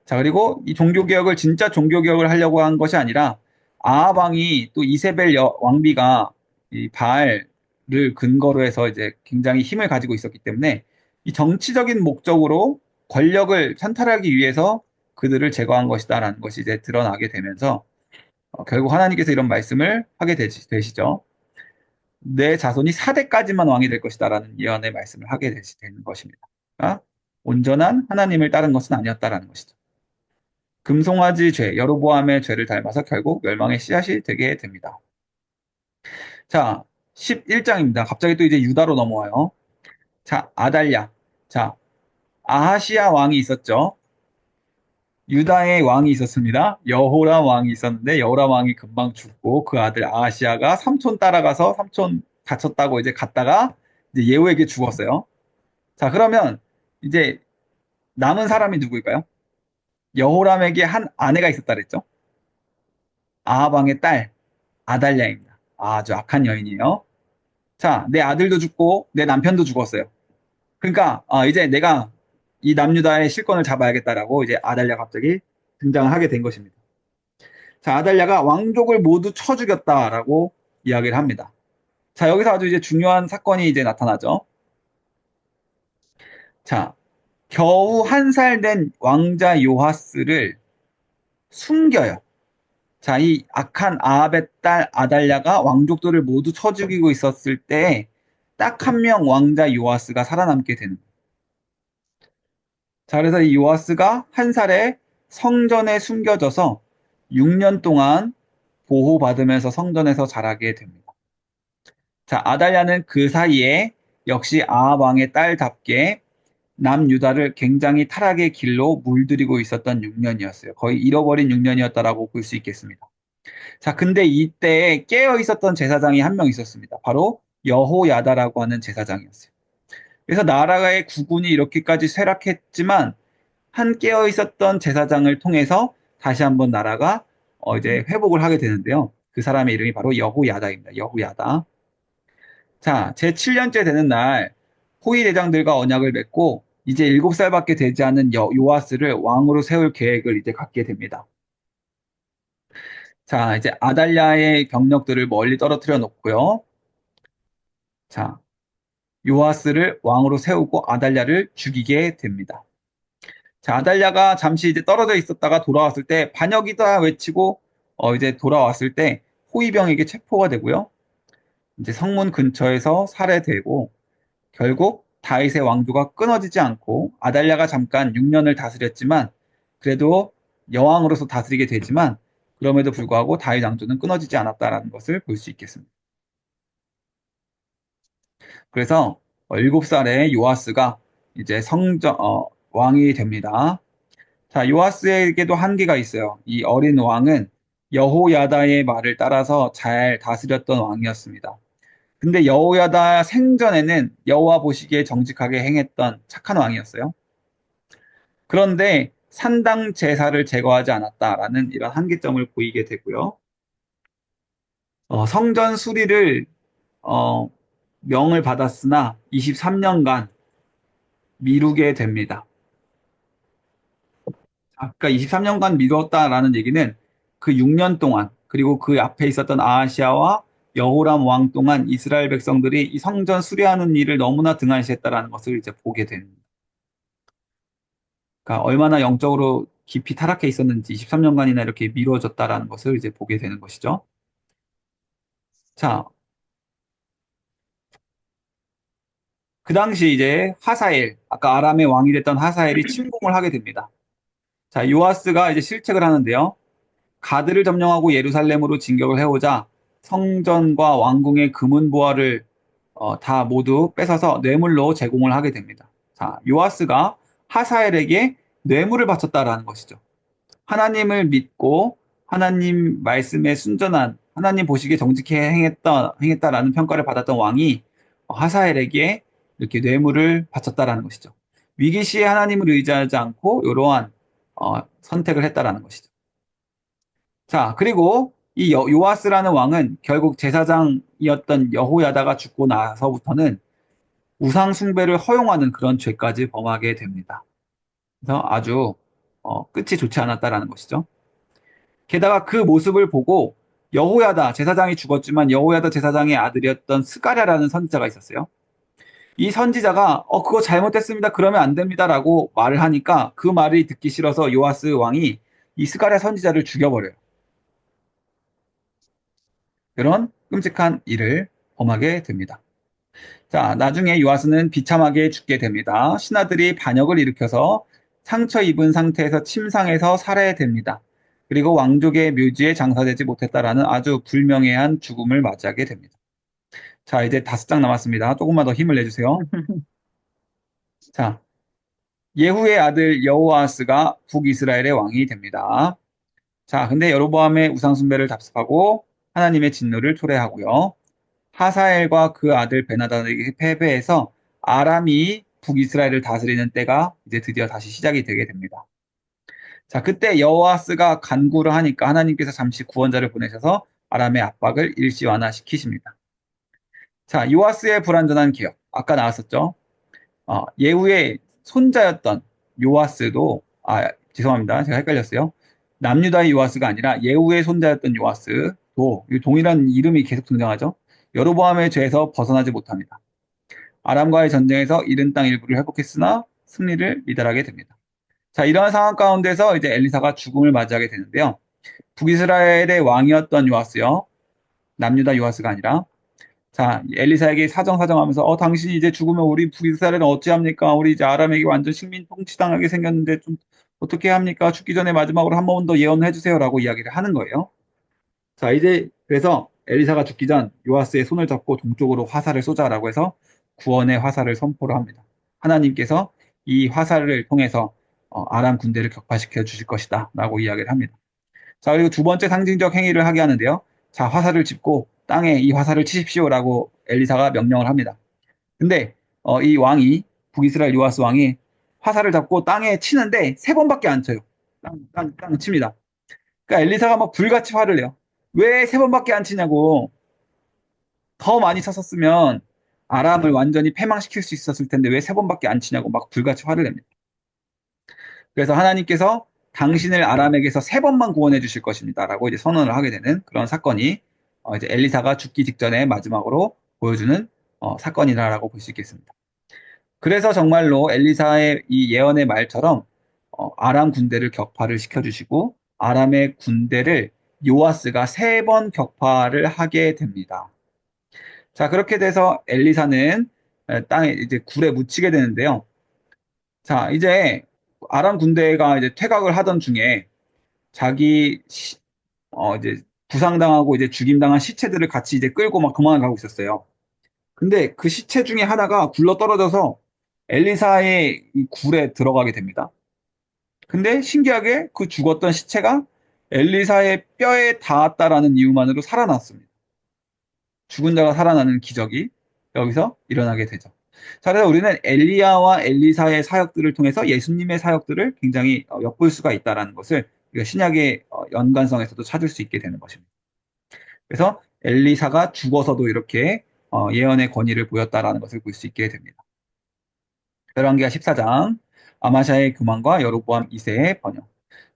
A: 자, 그리고 이 종교개혁을 진짜 종교개혁을 하려고 한 것이 아니라 아합 왕이 또 이세벨 왕비가 이 바알을 근거로 해서 이제 굉장히 힘을 가지고 있었기 때문에 이 정치적인 목적으로 권력을 찬탈하기 위해서 그들을 제거한 것이다라는 것이 이제 드러나게 되면서 결국 하나님께서 이런 말씀을 하게 되시죠. 내 자손이 4대까지만 왕이 될 것이다라는 예언의 말씀을 하게 되는 것입니다. 그러니까 온전한 하나님을 따른 것은 아니었다라는 것이죠. 금송아지 죄, 여로보암의 죄를 닮아서 결국 멸망의 씨앗이 되게 됩니다. 자, 11장입니다. 갑자기 또 이제 유다로 넘어와요. 자, 아달랴. 자, 아하시아 왕이 있었죠. 유다의 왕이 있었습니다. 여호람 왕이 있었는데 여호람 왕이 금방 죽고 그 아들 아하시아가 삼촌 따라가서 삼촌 다쳤다고 이제 갔다가 이제 예후에게 죽었어요. 자, 그러면 이제 남은 사람이 누구일까요? 여호람에게 한 아내가 있었다 그랬죠. 아합 왕의 딸 아달랴입니다. 아주 악한 여인이에요. 자, 내 아들도 죽고 내 남편도 죽었어요. 그러니까 이제 내가 이 남유다의 실권을 잡아야겠다라고 이제 아달랴 갑자기 등장을 하게 된 것입니다. 자, 아달랴가 왕족을 모두 쳐 죽였다라고 이야기를 합니다. 자, 여기서 아주 이제 중요한 사건이 이제 나타나죠. 자, 겨우 1살 된 왕자 요하스를 숨겨요. 자, 이 악한 아합의 딸 아달랴가 왕족들을 모두 쳐 죽이고 있었을 때 딱 한 명 왕자 요아스가 살아남게 되는 거예요. 자, 그래서 이 요아스가 1살에 성전에 숨겨져서 6년 동안 보호받으면서 성전에서 자라게 됩니다. 자, 아달랴는 그 사이에 역시 아합 왕의 딸답게 남유다를 굉장히 타락의 길로 물들이고 있었던 6년이었어요. 거의 잃어버린 6년이었다라고 볼 수 있겠습니다. 자, 근데 이때 깨어 있었던 제사장이 한 명 있었습니다. 바로 여호야다라고 하는 제사장이었어요. 그래서 나라의 국운이 이렇게까지 쇠락했지만 한 깨어 있었던 제사장을 통해서 다시 한번 나라가 이제 회복을 하게 되는데요. 그 사람의 이름이 바로 여호야다입니다. 여호야다. 자, 제 7년째 되는 날 호위 대장들과 언약을 맺고 이제 7살밖에 되지 않은 요아스를 왕으로 세울 계획을 이제 갖게 됩니다. 자, 이제 아달랴의 병력들을 멀리 떨어뜨려 놓고요. 자, 요아스를 왕으로 세우고 아달랴를 죽이게 됩니다. 자, 아달랴가 잠시 이제 떨어져 있었다가 돌아왔을 때 반역이다 외치고 이제 돌아왔을 때 호위병에게 체포가 되고요. 이제 성문 근처에서 살해되고 결국 다윗의 왕조가 끊어지지 않고 아달랴가 잠깐 6년을 다스렸지만 그래도 여왕으로서 다스리게 되지만 그럼에도 불구하고 다윗 왕조는 끊어지지 않았다라는 것을 볼 수 있겠습니다. 그래서 7살의 요아스가 이제 왕이 됩니다. 자, 요아스에게도 한계가 있어요. 이 어린 왕은 여호야다의 말을 따라서 잘 다스렸던 왕이었습니다. 근데 여호야다 생전에는 여호와 보시기에 정직하게 행했던 착한 왕이었어요. 그런데 산당 제사를 제거하지 않았다라는 이런 한계점을 보이게 되고요. 성전 수리를 어, 명을 받았으나 23년간 미루게 됩니다. 아까 23년간 미뤘다라는 얘기는 그 6년 동안 그리고 그 앞에 있었던 아하시아와 여호람 왕 동안 이스라엘 백성들이 이 성전 수리하는 일을 너무나 등한시했다라는 것을 이제 보게 됩니다. 그러니까 얼마나 영적으로 깊이 타락해 있었는지 23년간이나 이렇게 미뤄졌다라는 것을 이제 보게 되는 것이죠. 자, 그 당시 이제 하사엘, 아까 아람의 왕이 됐던 하사엘이 침공을 하게 됩니다. 자, 요아스가 이제 실책을 하는데요. 가드를 점령하고 예루살렘으로 진격을 해오자 성전과 왕궁의 금은 보화를 다 모두 뺏어서 뇌물로 제공을 하게 됩니다. 자, 요아스가 하사엘에게 뇌물을 바쳤다라는 것이죠. 하나님을 믿고 하나님 말씀에 순전한 하나님 보시기에 정직히 행했다라는 평가를 받았던 왕이 하사엘에게 이렇게 뇌물을 바쳤다라는 것이죠. 위기 시에 하나님을 의지하지 않고 이러한 선택을 했다라는 것이죠. 자, 그리고 이 요아스라는 왕은 결국 제사장이었던 여호야다가 죽고 나서부터는 우상 숭배를 허용하는 그런 죄까지 범하게 됩니다. 그래서 아주 끝이 좋지 않았다라는 것이죠. 게다가 그 모습을 보고 여호야다 제사장이 죽었지만 여호야다 제사장의 아들이었던 스가랴라는 선지자가 있었어요. 이 선지자가 그거 잘못됐습니다. 그러면 안 됩니다라고 말을 하니까 그 말이 듣기 싫어서 요아스 왕이 이 스가랴 선지자를 죽여버려요. 그런 끔찍한 일을 범하게 됩니다. 자, 나중에 요아스는 비참하게 죽게 됩니다. 신하들이 반역을 일으켜서 상처 입은 상태에서 침상에서 살해됩니다. 그리고 왕족의 묘지에 장사되지 못했다라는 아주 불명예한 죽음을 맞이하게 됩니다. 자, 이제 5장 남았습니다. 조금만 더 힘을 내주세요. 자, 예후의 아들 여호아스가 북이스라엘의 왕이 됩니다. 자, 근데 여로보암의 우상숭배를 답습하고 하나님의 진노를 초래하고요. 하사엘과 그 아들 베나다에게 패배해서 아람이 북이스라엘을 다스리는 때가 이제 드디어 다시 시작이 되게 됩니다. 자, 그때 여호아스가 간구를 하니까 하나님께서 잠시 구원자를 보내셔서 아람의 압박을 일시 완화시키십니다. 자, 요아스의 불완전한 기억. 아까 나왔었죠? 예후의 손자였던 요아스도, 죄송합니다. 제가 헷갈렸어요. 남유다의 요아스가 아니라 예후의 손자였던 요아스도 이 동일한 이름이 계속 등장하죠. 여로보암의 죄에서 벗어나지 못합니다. 아람과의 전쟁에서 잃은 땅 일부를 회복했으나 승리를 미달하게 됩니다. 자, 이러한 상황 가운데서 이제 엘리사가 죽음을 맞이하게 되는데요. 북이스라엘의 왕이었던 요아스요. 남유다 요아스가 아니라 자, 엘리사에게 사정사정하면서 당신이 이제 죽으면 우리 북이스라엘은 어찌합니까? 우리 이제 아람에게 완전 식민 통치당하게 생겼는데 좀 어떻게 합니까? 죽기 전에 마지막으로 한 번 더 예언해 주세요라고 이야기를 하는 거예요. 자, 이제 그래서 엘리사가 죽기 전 요아스의 손을 잡고 동쪽으로 화살을 쏘자라고 해서 구원의 화살을 선포를 합니다. 하나님께서 이 화살을 통해서 아람 군대를 격파시켜 주실 것이다라고 이야기를 합니다. 자, 그리고 두 번째 상징적 행위를 하게 하는데요. 자, 화살을 짚고 땅에 이 화살을 치십시오라고 엘리사가 명령을 합니다. 근데 이 왕이 북이스라엘 요아스 왕이 화살을 잡고 땅에 치는데 3번밖에 안 쳐요. 땅 칩니다. 그러니까 엘리사가 막 불같이 화를 내요. 왜 세 번밖에 안 치냐고. 더 많이 쳤었으면 아람을 완전히 패망시킬 수 있었을 텐데 왜 세 번밖에 안 치냐고 막 불같이 화를 냅니다. 그래서 하나님께서 당신을 아람에게서 세 번만 구원해 주실 것입니다라고 이제 선언을 하게 되는 그런 사건이 이제 엘리사가 죽기 직전에 마지막으로 보여주는 사건이라고 볼 수 있겠습니다. 그래서 정말로 엘리사의 이 예언의 말처럼 아람 군대를 격파를 시켜주시고 아람의 군대를 요아스가 세 번 격파를 하게 됩니다. 자, 그렇게 돼서 엘리사는 땅에 이제 굴에 묻히게 되는데요. 자, 이제 아람 군대가 이제 퇴각을 하던 중에 자기 이제 부상당하고 이제 죽임당한 시체들을 같이 이제 끌고 막 도망가고 있었어요. 근데 그 시체 중에 하나가 굴러 떨어져서 엘리사의 이 굴에 들어가게 됩니다. 근데 신기하게 그 죽었던 시체가 엘리사의 뼈에 닿았다라는 이유만으로 살아났습니다. 죽은 자가 살아나는 기적이 여기서 일어나게 되죠. 자, 그래서 우리는 엘리야와 엘리사의 사역들을 통해서 예수님의 사역들을 굉장히 엿볼 수가 있다는 것을 신약의 연관성에서도 찾을 수 있게 되는 것입니다. 그래서 엘리사가 죽어서도 이렇게 예언의 권위를 보였다라는 것을 볼 수 있게 됩니다. 열왕기하 14장 아마샤의 교만과 여로보암 2세의 번영.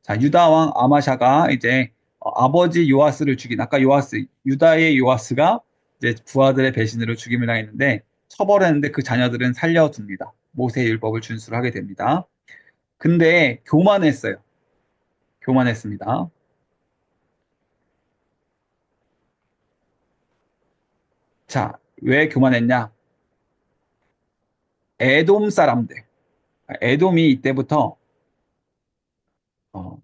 A: 자, 유다 왕 아마샤가 이제 아버지 요아스를 죽인 아까 요아스 유다의 요아스가 이제 부하들의 배신으로 죽임을 당했는데 처벌했는데 그 자녀들은 살려둡니다. 모세의 율법을 준수를 하게 됩니다. 근데 교만했어요. 교만했습니다. 자, 왜 교만했냐? 에돔 사람들. 에돔이 이때부터 어,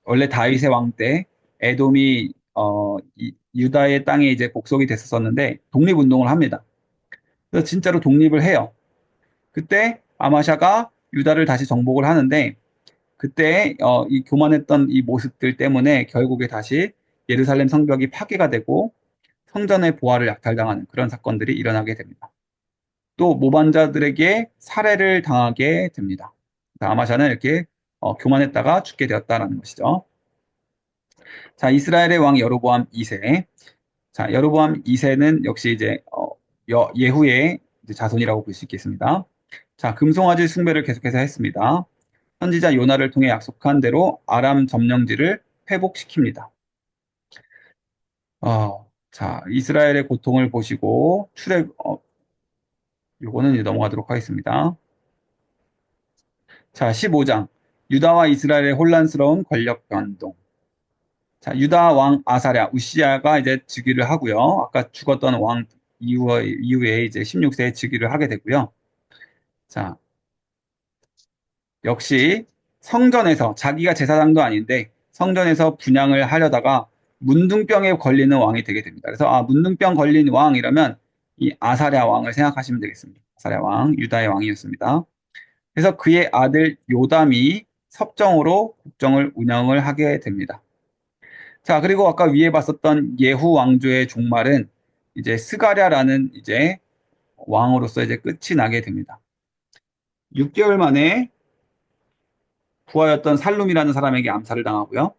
A: 원래 다윗의 왕 때 에돔이 유다의 땅에 이제 복속이 됐었는데 독립운동을 합니다. 그래서 진짜로 독립을 해요. 그때 아마샤가 유다를 다시 정복을 하는데 그때 이 교만했던 이 모습들 때문에 결국에 다시 예루살렘 성벽이 파괴가 되고 성전의 보화를 약탈당하는 그런 사건들이 일어나게 됩니다. 또 모반자들에게 살해를 당하게 됩니다. 아마샤는 이렇게 교만했다가 죽게 되었다라는 것이죠. 자, 이스라엘의 왕 여로보암 2세. 자, 여로보암 2세는 역시 이제 예후의 이제 자손이라고 볼 수 있겠습니다. 자, 금송아지 숭배를 계속해서 했습니다. 선지자 요나를 통해 약속한 대로 아람 점령지를 회복시킵니다. 자, 이스라엘의 고통을 보시고 요거는 이제 넘어가도록 하겠습니다. 자, 15장. 유다와 이스라엘의 혼란스러운 권력 변동. 자, 유다 왕 아사랴, 우시야가 이제 즉위를 하고요. 아까 죽었던 왕 이후에 이제 16세에 즉위를 하게 되고요. 자, 역시 성전에서 자기가 제사장도 아닌데 성전에서 분향을 하려다가 문둥병에 걸리는 왕이 되게 됩니다. 그래서 문둥병 걸린 왕 이러면 이 아사랴 왕을 생각하시면 되겠습니다. 아사랴 왕, 유다의 왕이었습니다. 그래서 그의 아들 요담이 섭정으로 국정을 운영을 하게 됩니다. 자, 그리고 아까 위에 봤었던 예후 왕조의 종말은 이제 스가랴라는 이제 왕으로서 이제 끝이 나게 됩니다. 6개월 만에 부하였던 살룸이라는 사람에게 암살을 당하고요.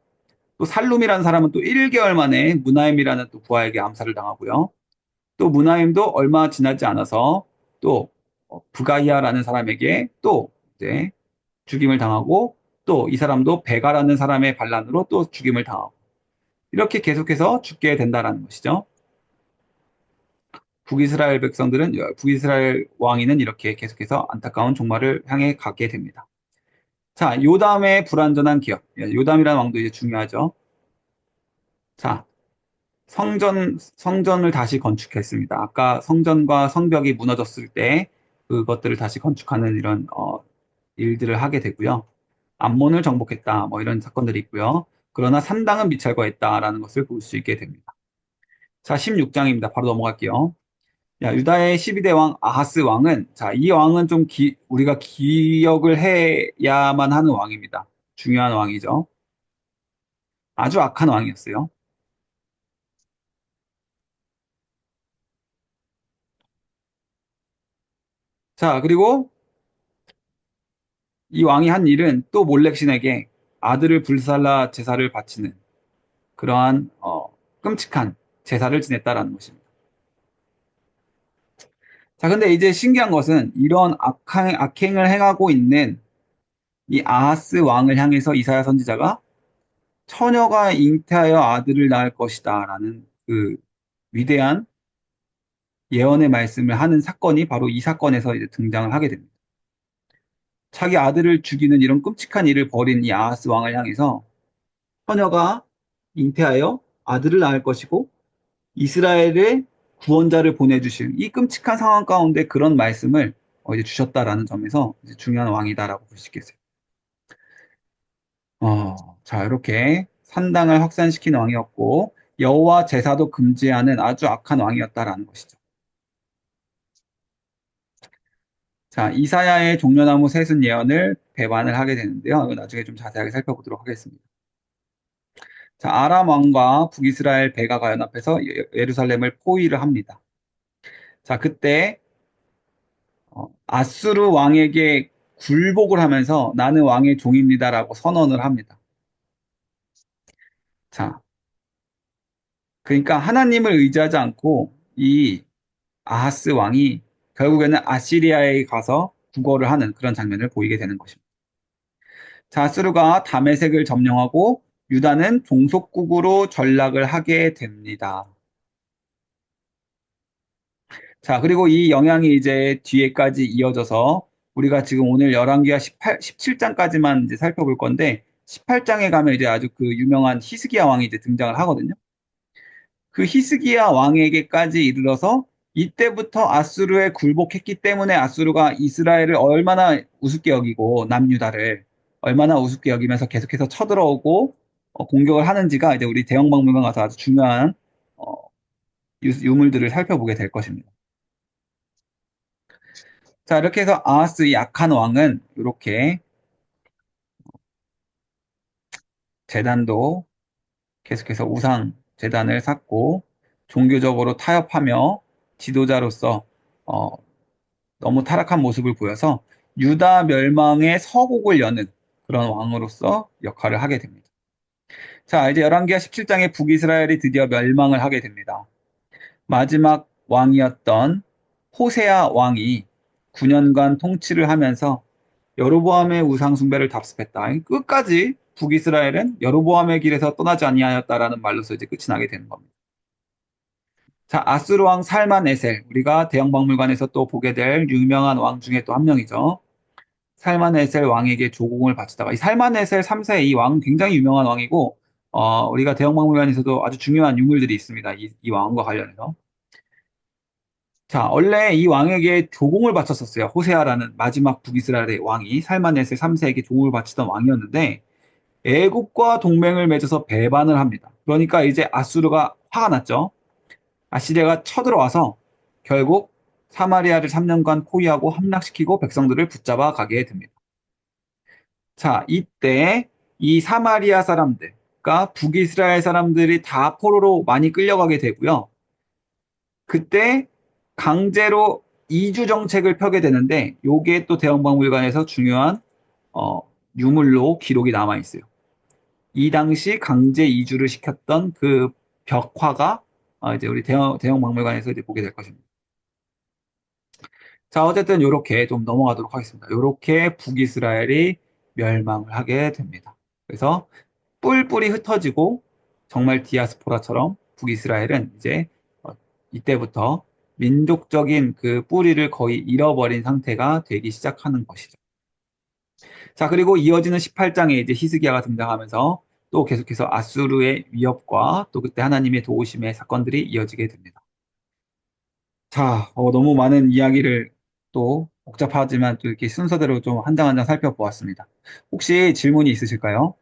A: 또 살룸이라는 사람은 또 1개월 만에 무나임이라는 또 부하에게 암살을 당하고요. 또 무나임도 얼마 지나지 않아서 또 부가히아라는 사람에게 또 이제 죽임을 당하고 또 이 사람도 베가라는 사람의 반란으로 또 죽임을 당하고 이렇게 계속해서 죽게 된다라는 것이죠. 북이스라엘 백성들은 북이스라엘 왕위는 이렇게 계속해서 안타까운 종말을 향해 가게 됩니다. 자, 요담의 불완전한 기억. 요담이라는 왕도 이제 중요하죠. 자, 성전을 다시 건축했습니다. 아까 성전과 성벽이 무너졌을 때 그것들을 다시 건축하는 이런 일들을 하게 되고요. 암몬을 정복했다. 뭐 이런 사건들이 있고요. 그러나 산당은 미철거했다라는 것을 볼 수 있게 됩니다. 자, 16장입니다. 바로 넘어갈게요. 야, 유다의 12대 왕 아하스 왕은 자, 이 왕은 좀 우리가 기억을 해야만 하는 왕입니다. 중요한 왕이죠. 아주 악한 왕이었어요. 자, 그리고 이 왕이 한 일은 또 몰렉 신에게 아들을 불살라 제사를 바치는 그러한 끔찍한 제사를 지냈다라는 것입니다. 자, 근데 이제 신기한 것은 이런 악행을 행하고 있는 이 아하스 왕을 향해서 이사야 선지자가 처녀가 잉태하여 아들을 낳을 것이다라는 그 위대한 예언의 말씀을 하는 사건이 바로 이 사건에서 이제 등장을 하게 됩니다. 자기 아들을 죽이는 이런 끔찍한 일을 벌인 이 아하스 왕을 향해서 처녀가 잉태하여 아들을 낳을 것이고 이스라엘의 구원자를 보내주실 이 끔찍한 상황 가운데 그런 말씀을 이제 주셨다라는 점에서 이제 중요한 왕이다라고 볼 수 있겠어요. 자, 이렇게 산당을 확산시킨 왕이었고 여호와 제사도 금지하는 아주 악한 왕이었다라는 것이죠. 자, 이사야의 종려나무 새순 예언을 배반을 하게 되는데요. 이거 나중에 좀 자세하게 살펴보도록 하겠습니다. 자, 아람 왕과 북이스라엘 베가가 연합해서 예루살렘을 포위를 합니다. 자, 그때 아수르 왕에게 굴복을 하면서 나는 왕의 종입니다라고 선언을 합니다. 자, 그러니까 하나님을 의지하지 않고 이 아하스 왕이 결국에는 아시리아에 가서 국어를 하는 그런 장면을 보이게 되는 것입니다. 자, 아수르가 다메섹을 점령하고 유다는 종속국으로 전락을 하게 됩니다. 자, 그리고 이 영향이 이제 뒤에까지 이어져서 우리가 지금 오늘 열왕기하 17장까지만 이제 살펴볼 건데 18장에 가면 이제 아주 그 유명한 히스기야 왕이 이제 등장을 하거든요. 그 히스기야 왕에게까지 이르러서 이때부터 아수르에 굴복했기 때문에 아수르가 이스라엘을 얼마나 우습게 여기고 남유다를 얼마나 우습게 여기면서 계속해서 쳐들어오고 공격을 하는지가 이제 우리 대영박물관 가서 아주 중요한 어, 유물들을 살펴보게 될 것입니다. 자, 이렇게 해서 아하스 이 약한 왕은 이렇게 재단도 계속해서 우상 재단을 쌓고 종교적으로 타협하며 지도자로서 어, 너무 타락한 모습을 보여서 유다 멸망의 서곡을 여는 그런 왕으로서 역할을 하게 됩니다. 자, 이제 열왕기하 17장에 북이스라엘이 드디어 멸망을 하게 됩니다. 마지막 왕이었던 호세아 왕이 9년간 통치를 하면서 여로보암의 우상 숭배를 답습했다. 끝까지 북이스라엘은 여로보암의 길에서 떠나지 아니하였다라는 말로서 이제 끝이 나게 되는 겁니다. 자, 아수르 왕 살만에셀, 우리가 대형박물관에서 또 보게 될 유명한 왕 중에 또 한 명이죠. 살만에셀 왕에게 조공을 바치다가 이 살만에셀 3세 이 왕은 굉장히 유명한 왕이고 우리가 대형박물관에서도 아주 중요한 유물들이 있습니다. 이 왕과 관련해서. 자, 원래 이 왕에게 조공을 바쳤었어요. 호세아라는 마지막 북이스라엘의 왕이 살만에셀 3세에게 조공을 바치던 왕이었는데 애국과 동맹을 맺어서 배반을 합니다. 그러니까 이제 아수르가 화가 났죠. 아시리아가 쳐들어와서 결국 사마리아를 3년간 포위하고 함락시키고 백성들을 붙잡아 가게 됩니다. 자, 이때 이 사마리아 사람들, 그러니까 북이스라엘 사람들이 다 포로로 많이 끌려가게 되고요. 그때 강제로 이주 정책을 펴게 되는데 요게 또 대형박물관에서 중요한 어, 유물로 기록이 남아 있어요. 이 당시 강제 이주를 시켰던 그 벽화가 이제 우리 대형박물관에서 이제 보게 될 것입니다. 자, 어쨌든 이렇게 좀 넘어가도록 하겠습니다. 이렇게 북이스라엘이 멸망을 하게 됩니다. 그래서 뿔뿔이 흩어지고 정말 디아스포라처럼 북이스라엘은 이제 이때부터 민족적인 그 뿌리를 거의 잃어버린 상태가 되기 시작하는 것이죠. 자, 그리고 이어지는 18장에 이제 히스기야가 등장하면서 또 계속해서 아수르의 위협과 또 그때 하나님의 도우심의 사건들이 이어지게 됩니다. 자, 너무 많은 이야기를 또 복잡하지만 또 이렇게 순서대로 좀 한 장 한 장 살펴보았습니다. 혹시 질문이 있으실까요?